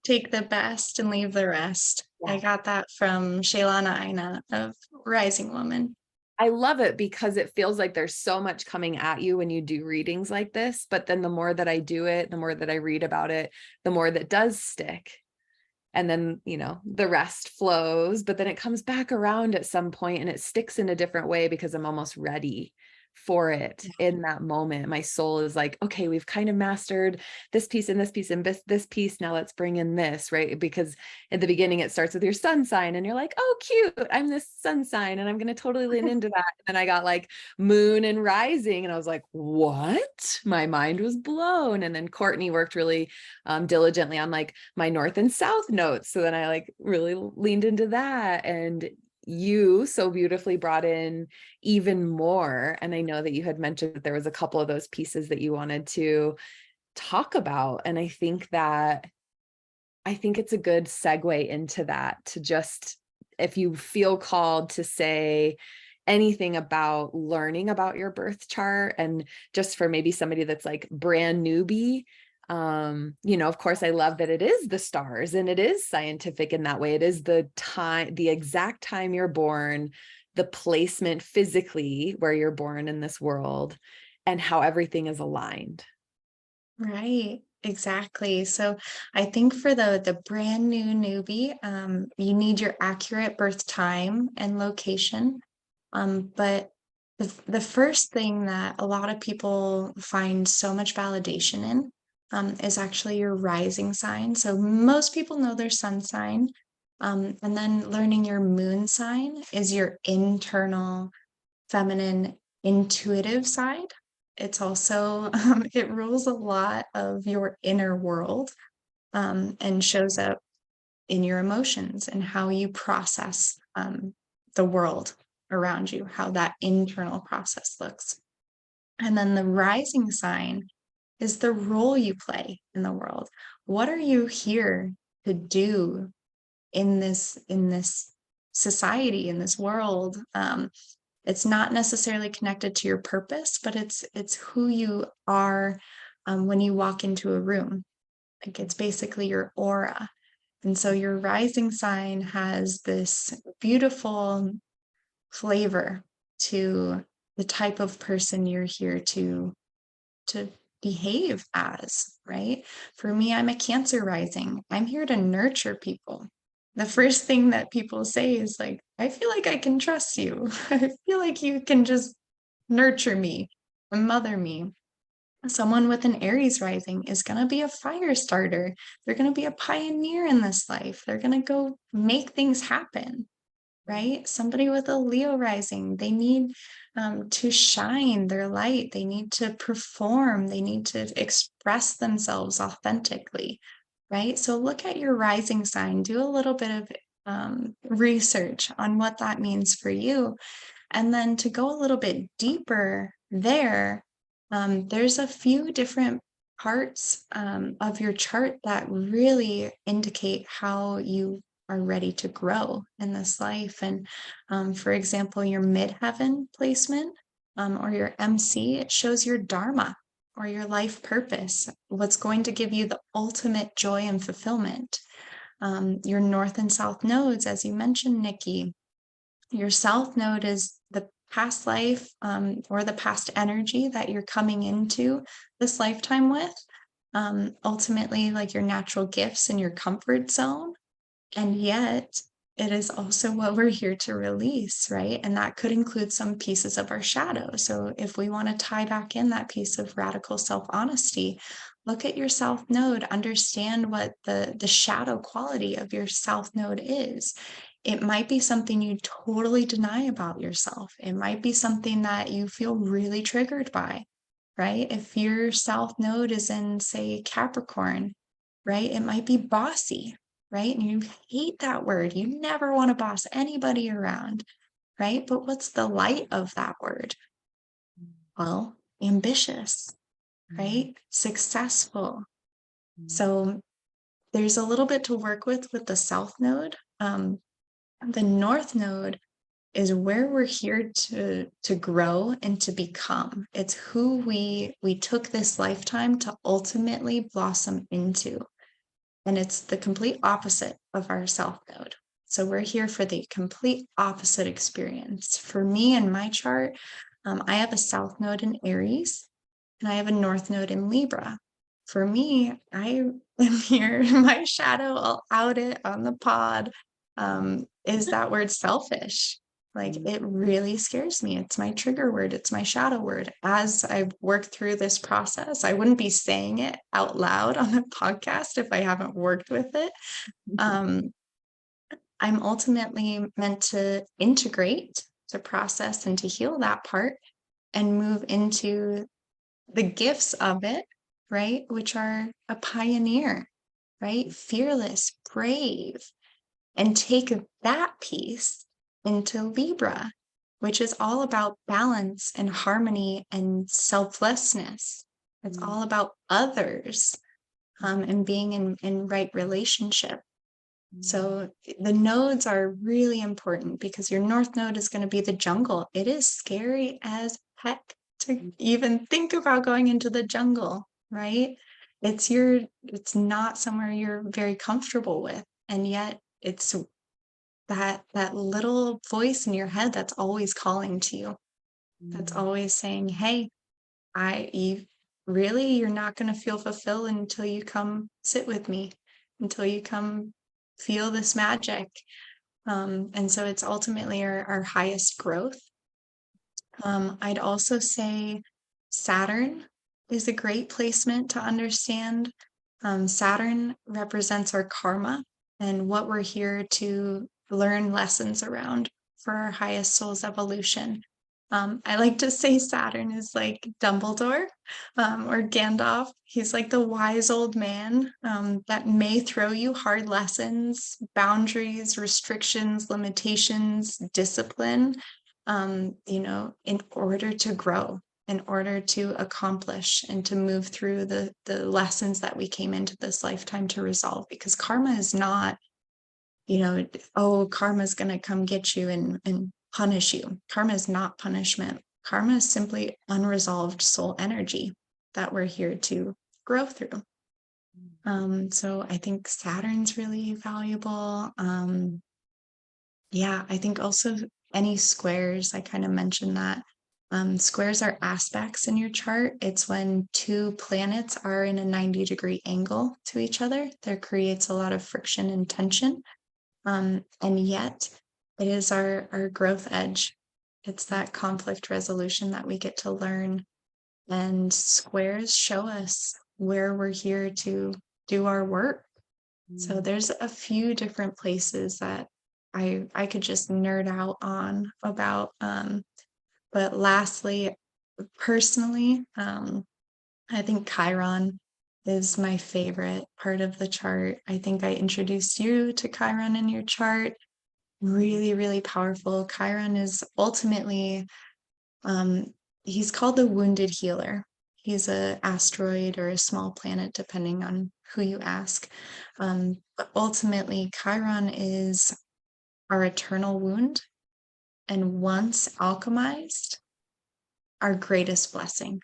Take the best and leave the rest. I yeah. got that from Shaylana Aina of Rising Woman. I love it because it feels like there's so much coming at you when you do readings like this, but then the more that I do it, the more that I read about it, the more that does stick. And then, the rest flows, but then it comes back around at some point and it sticks in a different way because I'm almost ready for it in that moment. My soul is like, okay, we've kind of mastered this piece and this piece and this piece. Now let's bring in this, right? Because at the beginning, it starts with your sun sign and you're like, oh, cute. I'm this sun sign and I'm going to totally lean into that. And then I got like moon and rising and I was like, what? My mind was blown. And then Courtney worked really diligently on like my north and south notes. So then I like really leaned into that, and you so beautifully brought in even more. And I know that you had mentioned that there was a couple of those pieces that you wanted to talk about. And I think it's a good segue into that, to just, if you feel called to say anything about learning about your birth chart, and just for maybe somebody that's like brand newbie, of course, I love that it is the stars and it is scientific in that way. It is the time, the exact time you're born, the placement physically where you're born in this world, and how everything is aligned. Right, exactly. So I think for the brand new newbie, you need your accurate birth time and location. But the first thing that a lot of people find so much validation in, is actually your rising sign. So most people know their sun sign. And then learning your moon sign is your internal feminine intuitive side. It's also, it rules a lot of your inner world, and shows up in your emotions and how you process the world around you, how that internal process looks. And then the rising sign is the role you play in the world. What are you here to do in this society, in this world? It's not necessarily connected to your purpose, but it's who you are when you walk into a room. Like, it's basically your aura. And so your rising sign has this beautiful flavor to the type of person you're here to behave as, right? For me, I'm a Cancer rising. I'm here to nurture people. The first thing that people say is like, I feel like I can trust you. I feel like you can just nurture me and mother me. Someone with an Aries rising is going to be a fire starter. They're going to be a pioneer in this life. They're going to go make things happen, right? Somebody with a Leo rising, they need to shine their light. They need to perform. They need to express themselves authentically, right? So look at your rising sign, do a little bit of research on what that means for you. And then to go a little bit deeper there, there's a few different parts of your chart that really indicate how you are ready to grow in this life. And for example, your midheaven placement, or your MC, it shows your dharma or your life purpose, what's going to give you the ultimate joy and fulfillment. Your north and south nodes, as you mentioned, Nikki, your south node is the past life, or the past energy that you're coming into this lifetime with. Ultimately, like your natural gifts and your comfort zone. And yet, it is also what we're here to release, right? And that could include some pieces of our shadow. So if we want to tie back in that piece of radical self-honesty, look at your south node, understand what the shadow quality of your south node is. It might be something you totally deny about yourself. It might be something that you feel really triggered by, right? If your south node is in, say, Capricorn, right? It might be bossy, right? And you hate that word. You never want to boss anybody around, right? But what's the light of that word? Well, ambitious, right? Successful. So there's a little bit to work with the south node. The north node is where we're here to grow and to become. It's who we took this lifetime to ultimately blossom into. And it's the complete opposite of our south node. So we're here for the complete opposite experience. For me and my chart, I have a south node in Aries and I have a north node in Libra. For me, I am here, my shadow, I'll out it on the pod, is that word selfish. Like, it really scares me. It's my trigger word. It's my shadow word. As I've worked through this process, I wouldn't be saying it out loud on a podcast if I haven't worked with it. I'm ultimately meant to integrate, to process, and to heal that part and move into the gifts of it, right? Which are a pioneer, right? Fearless, brave, and take that piece into Libra, which is all about balance and harmony and selflessness. It's all about others, and being in right relationship. So the nodes are really important because your north node is going to be the jungle. It is scary as heck to even think about going into the jungle, right? It's not somewhere you're very comfortable with. And yet it's that little voice in your head that's always calling to you. That's always saying, hey, you're not going to feel fulfilled until you come sit with me, until you come feel this magic. And so it's ultimately our highest growth. I'd also say Saturn is a great placement to understand. Saturn represents our karma and what we're here to learn lessons around for our highest soul's evolution. I like to say Saturn is like Dumbledore, or Gandalf. He's like the wise old man that may throw you hard lessons, boundaries, restrictions, limitations, discipline, in order to grow, in order to accomplish and to move through the lessons that we came into this lifetime to resolve. Because karma is not, karma is going to come get you and punish you. Karma is not punishment. Karma is simply unresolved soul energy that we're here to grow through. So I think Saturn's really valuable. I think also any squares, I kind of mentioned that. Squares are aspects in your chart. It's when two planets are in a 90-degree angle to each other. That creates a lot of friction and tension. And yet it is our growth edge. It's that conflict resolution that we get to learn. And squares show us where we're here to do our work. So there's a few different places that I could just nerd out on about. But lastly, personally, I think Chiron is my favorite part of the chart. I think I introduced you to Chiron in your chart. Really, really powerful. Chiron is ultimately, he's called the wounded healer. He's an asteroid or a small planet, depending on who you ask. But ultimately, Chiron is our eternal wound. And once alchemized, our greatest blessing.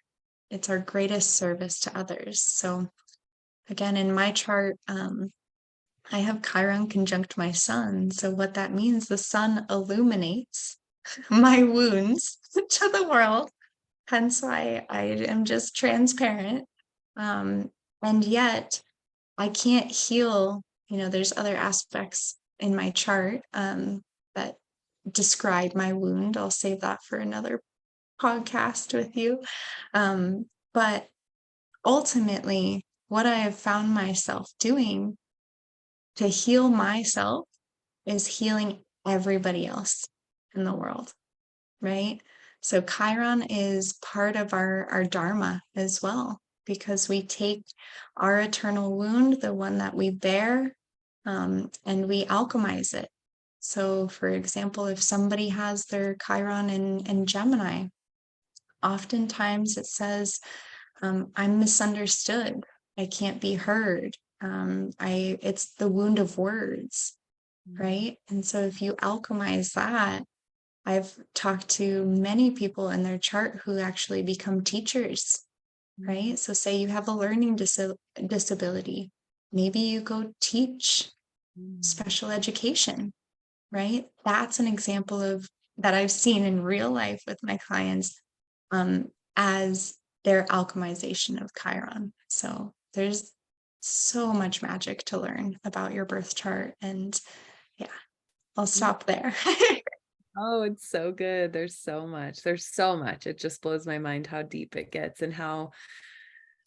It's our greatest service to others. So again, in my chart, I have Chiron conjunct my sun. So what that means, the sun illuminates my wounds to the world. Hence why I am just transparent. And yet I can't heal, there's other aspects in my chart that describe my wound. I'll save that for another podcast with you. But ultimately, what I have found myself doing to heal myself is healing everybody else in the world, right? So Chiron is part of our dharma as well, because we take our eternal wound, the one that we bear, and we alchemize it. So, for example, if somebody has their Chiron in Gemini, oftentimes it says, I'm misunderstood. I can't be heard. It's the wound of words, right? And so if you alchemize that, I've talked to many people in their chart who actually become teachers, right? So say you have a learning disability, maybe you go teach special education, right? That's an example of that I've seen in real life with my clients, as their alchemization of Chiron. So there's so much magic to learn about your birth chart. And yeah, I'll stop there. Oh, it's so good. There's so much. There's so much. It just blows my mind how deep it gets and how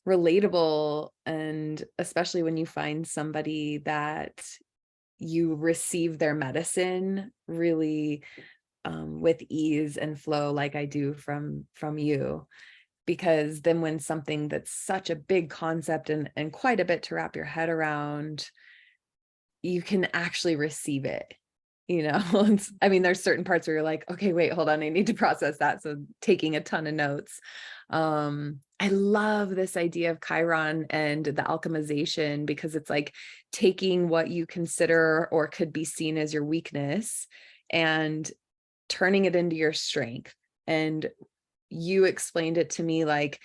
relatable. And especially when you find somebody that you receive their medicine really with ease and flow, like I do from you. Because then when something that's such a big concept and quite a bit to wrap your head around, you can actually receive it. I mean, there's certain parts where you're like, okay, wait, hold on, I need to process that. So taking a ton of notes. I love this idea of Chiron and the alchemization, because it's like taking what you consider or could be seen as your weakness and turning it into your strength. And you explained it to me like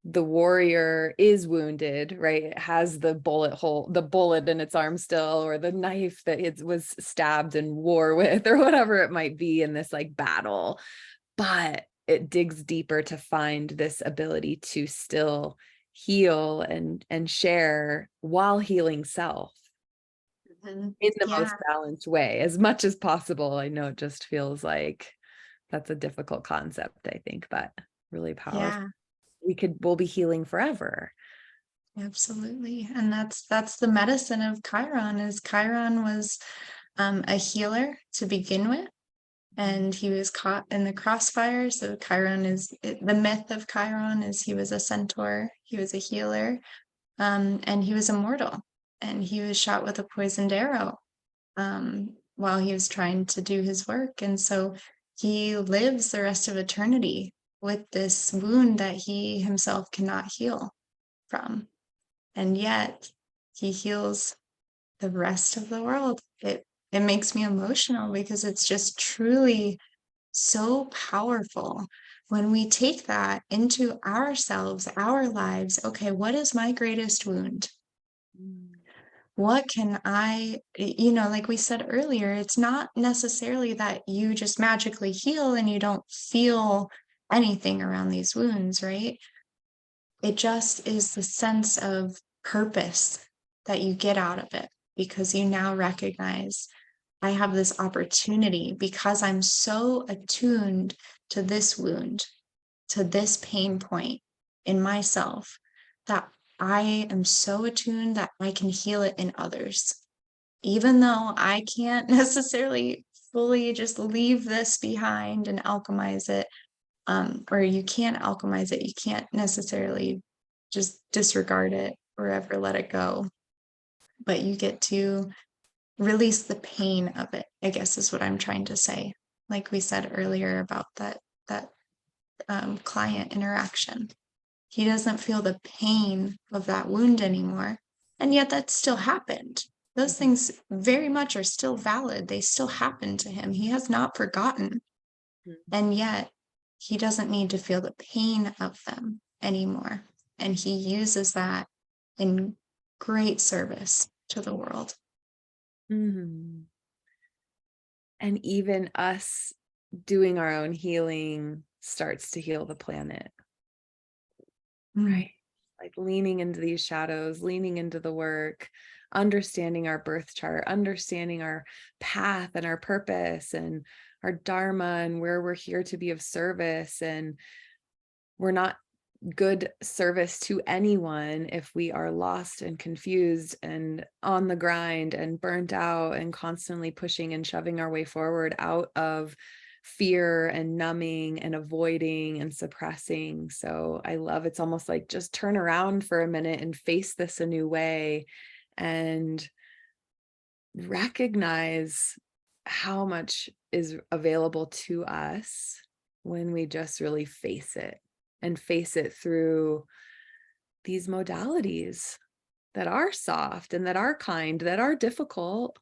the warrior is wounded, right? It has the bullet in its arm still, or the knife that it was stabbed in war with, or whatever it might be in this like battle. But it digs deeper to find this ability to still heal and share while healing self in the most Yeah, balanced way as much as possible. I know it just feels like that's a difficult concept, I think, but really powerful. yeah, We'll be healing forever. absolutely. And that's the medicine of Chiron. Is Chiron was a healer to begin with, and he was caught in the crossfire. So the myth of Chiron is he was a centaur, he was a healer, and he was immortal, and he was shot with a poisoned arrow while he was trying to do his work. And so he lives the rest of eternity with this wound that he himself cannot heal from. And yet he heals the rest of the world. It makes me emotional because it's just truly so powerful when we take that into ourselves, our lives. Okay, what is my greatest wound? What can like we said earlier, it's not necessarily that you just magically heal and you don't feel anything around these wounds, right? It just is the sense of purpose that you get out of it, because you now recognize I have this opportunity, because I'm so attuned to this wound, to this pain point in myself, that I am so attuned that I can heal it in others. Even though I can't necessarily fully just leave this behind and alchemize it, or you can't alchemize it, you can't necessarily just disregard it or ever let it go, but you get to release the pain of it, I guess is what I'm trying to say. Like we said earlier about that client interaction. He doesn't feel the pain of that wound anymore. And yet that still happened. Those things very much are still valid. They still happen to him. He has not forgotten. And yet he doesn't need to feel the pain of them anymore. And he uses that in great service to the world. Mm-hmm. And even us doing our own healing starts to heal the planet, right? Like leaning into these shadows, leaning into the work. understanding our birth chart, understanding our path and our purpose and our dharma and where we're here to be of service. And we're not good service to anyone if we are lost and confused and on the grind and burnt out and constantly pushing and shoving our way forward out of fear and numbing and avoiding and suppressing. So I love, it's almost like just turn around for a minute and face this a new way and recognize how much is available to us when we just really face it and face it through these modalities that are soft and that are kind, that are difficult,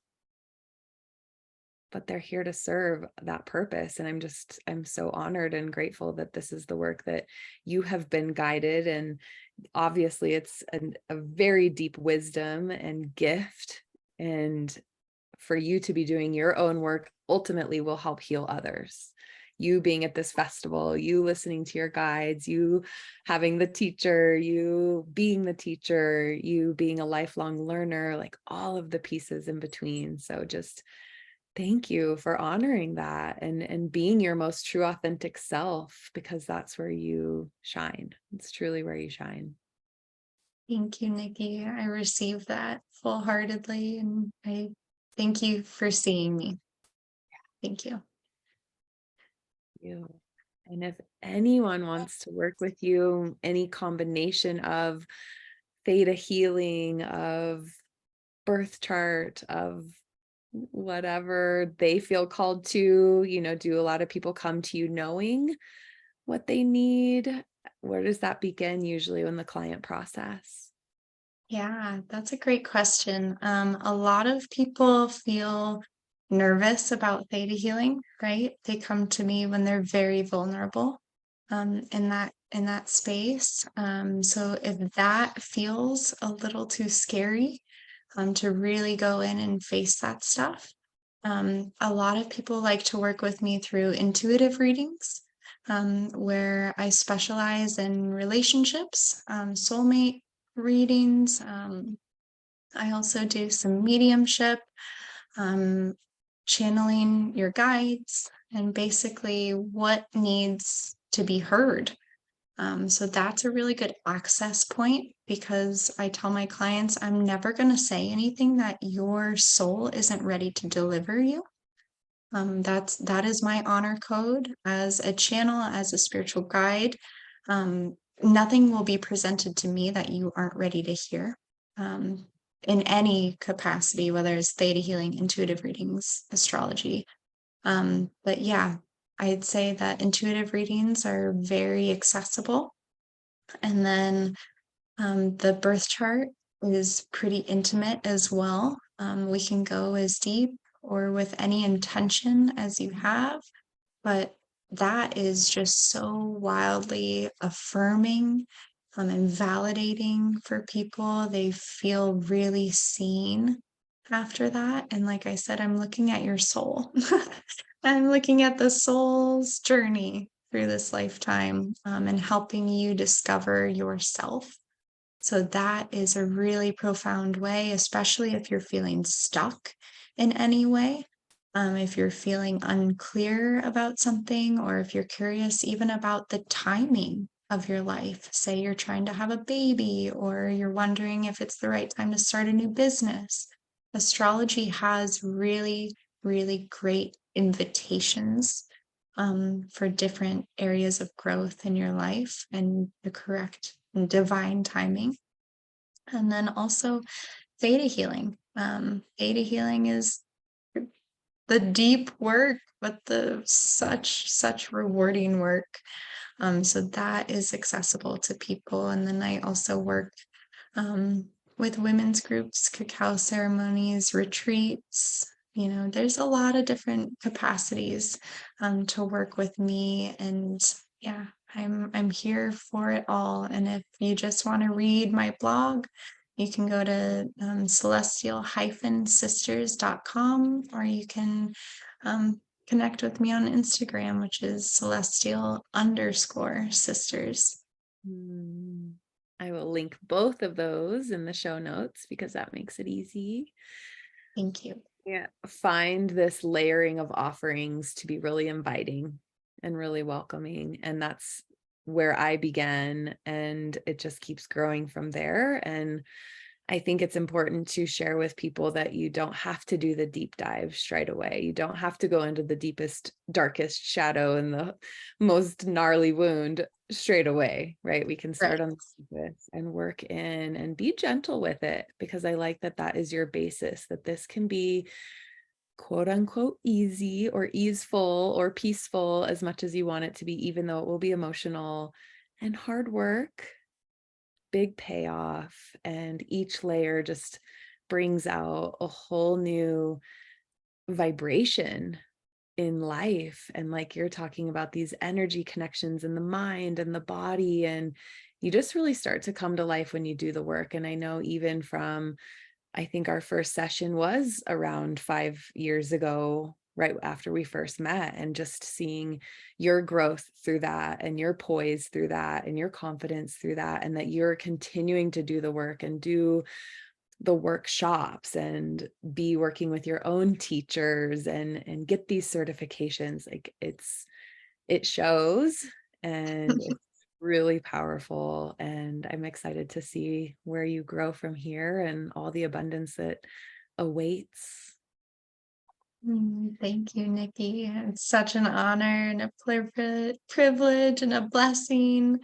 but they're here to serve that purpose. And I'm so honored and grateful that this is the work that you have been guided. And obviously it's a very deep wisdom and gift. And for you to be doing your own work ultimately will help heal others. You being at this festival, you listening to your guides, you having the teacher, you being the teacher, you being a lifelong learner, like all of the pieces in between. So just thank you for honoring that and being your most true, authentic self, because that's where you shine. It's truly where you shine. Thank you, Nikki. I received that full-heartedly, and I thank you for seeing me. Thank you. You. And if anyone wants to work with you, any combination of theta healing, of birth chart, of whatever they feel called to, do a lot of people come to you knowing what they need? Where does that begin usually in the client process? Yeah, that's a great question. A lot of people feel nervous about theta healing, right? They come to me when they're very vulnerable in that space. So if that feels a little too scary, to really go in and face that stuff, a lot of people like to work with me through intuitive readings, where I specialize in relationships, soulmate readings. I also do some mediumship, um, channeling your guides, and basically what needs to be heard. So that's a really good access point, because I tell my clients I'm never going to say anything that your soul isn't ready to deliver you. That is my honor code as a channel, as a spiritual guide. Nothing will be presented to me that you aren't ready to hear, in any capacity, whether it's theta healing, intuitive readings, astrology. But yeah, I'd say that intuitive readings are very accessible. And then the birth chart is pretty intimate as well. We can go as deep or with any intention as you have, but that is just so wildly affirming, and validating for people. They feel really seen after that. And like I said, I'm looking at your soul. I'm looking at the soul's journey through this lifetime, and helping you discover yourself. So that is a really profound way, especially if you're feeling stuck in any way. If you're feeling unclear about something, or if you're curious even about the timing of your life, say you're trying to have a baby, or you're wondering if it's the right time to start a new business, astrology has really, really great invitations, for different areas of growth in your life and the correct and divine timing. And then also theta healing. Theta healing is the deep work, but the such rewarding work. So that is accessible to people. And then I also work, with women's groups, cacao ceremonies, retreats. There's a lot of different capacities, to work with me. And yeah, I'm here for it all. And if you just want to read my blog, you can go to, celestial-sisters.com, or you can, connect with me on Instagram, which is celestial_sisters. I will link both of those in the show notes because that makes it easy. Thank you. Yeah, find this layering of offerings to be really inviting and really welcoming. And that's where I began, and it just keeps growing from there. And I think it's important to share with people that you don't have to do the deep dive straight away. You don't have to go into the deepest, darkest shadow and the most gnarly wound straight away, right? We can start Right. on the surface and work in and be gentle with it, because I like that that is your basis, that this can be quote unquote easy or easeful or peaceful as much as you want it to be, even though it will be emotional and hard work, big payoff, and each layer just brings out a whole new vibration in life. And like you're talking about, these energy connections in the mind and the body, and you just really start to come to life when you do the work. And I know even from, I think our first session was around 5 years ago, right after we first met, and just seeing your growth through that and your poise through that and your confidence through that, and that you're continuing to do the work and do the workshops and be working with your own teachers and get these certifications. Like it shows, and it's really powerful, and I'm excited to see where you grow from here and all the abundance that awaits. Thank you, Nikki. It's such an honor and a privilege and a blessing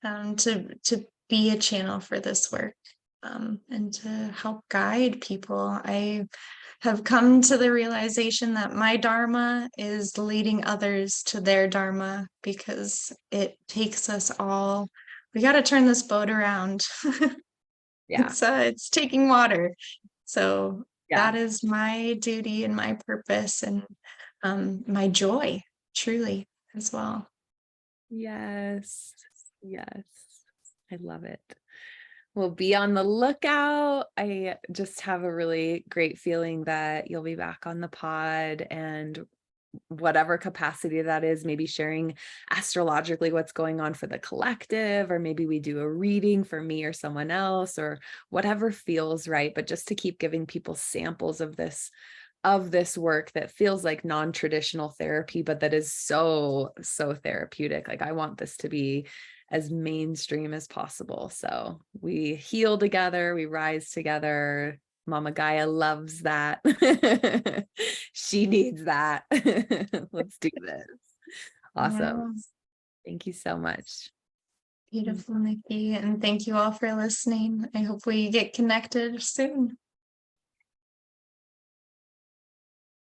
to be a channel for this work, and to help guide people. I have come to the realization that my dharma is leading others to their dharma, because it takes us all. We got to turn this boat around. Yeah. It's taking water. So Yeah. that is my duty and my purpose, and my joy, truly, as well. Yes. Yes. I love it. Well, be on the lookout. I just have a really great feeling that you'll be back on the pod, and whatever capacity that is, maybe sharing astrologically what's going on for the collective, or maybe we do a reading for me or someone else, or whatever feels right. But just to keep giving people samples of this work that feels like non-traditional therapy, but that is so, so therapeutic. Like I want this to be as mainstream as possible. So we heal together, we rise together. Mama Gaia loves that. She needs that. Let's do this. Awesome. Yeah, Thank you so much. beautiful, Nikki. And thank you all for listening. I hope we get connected soon.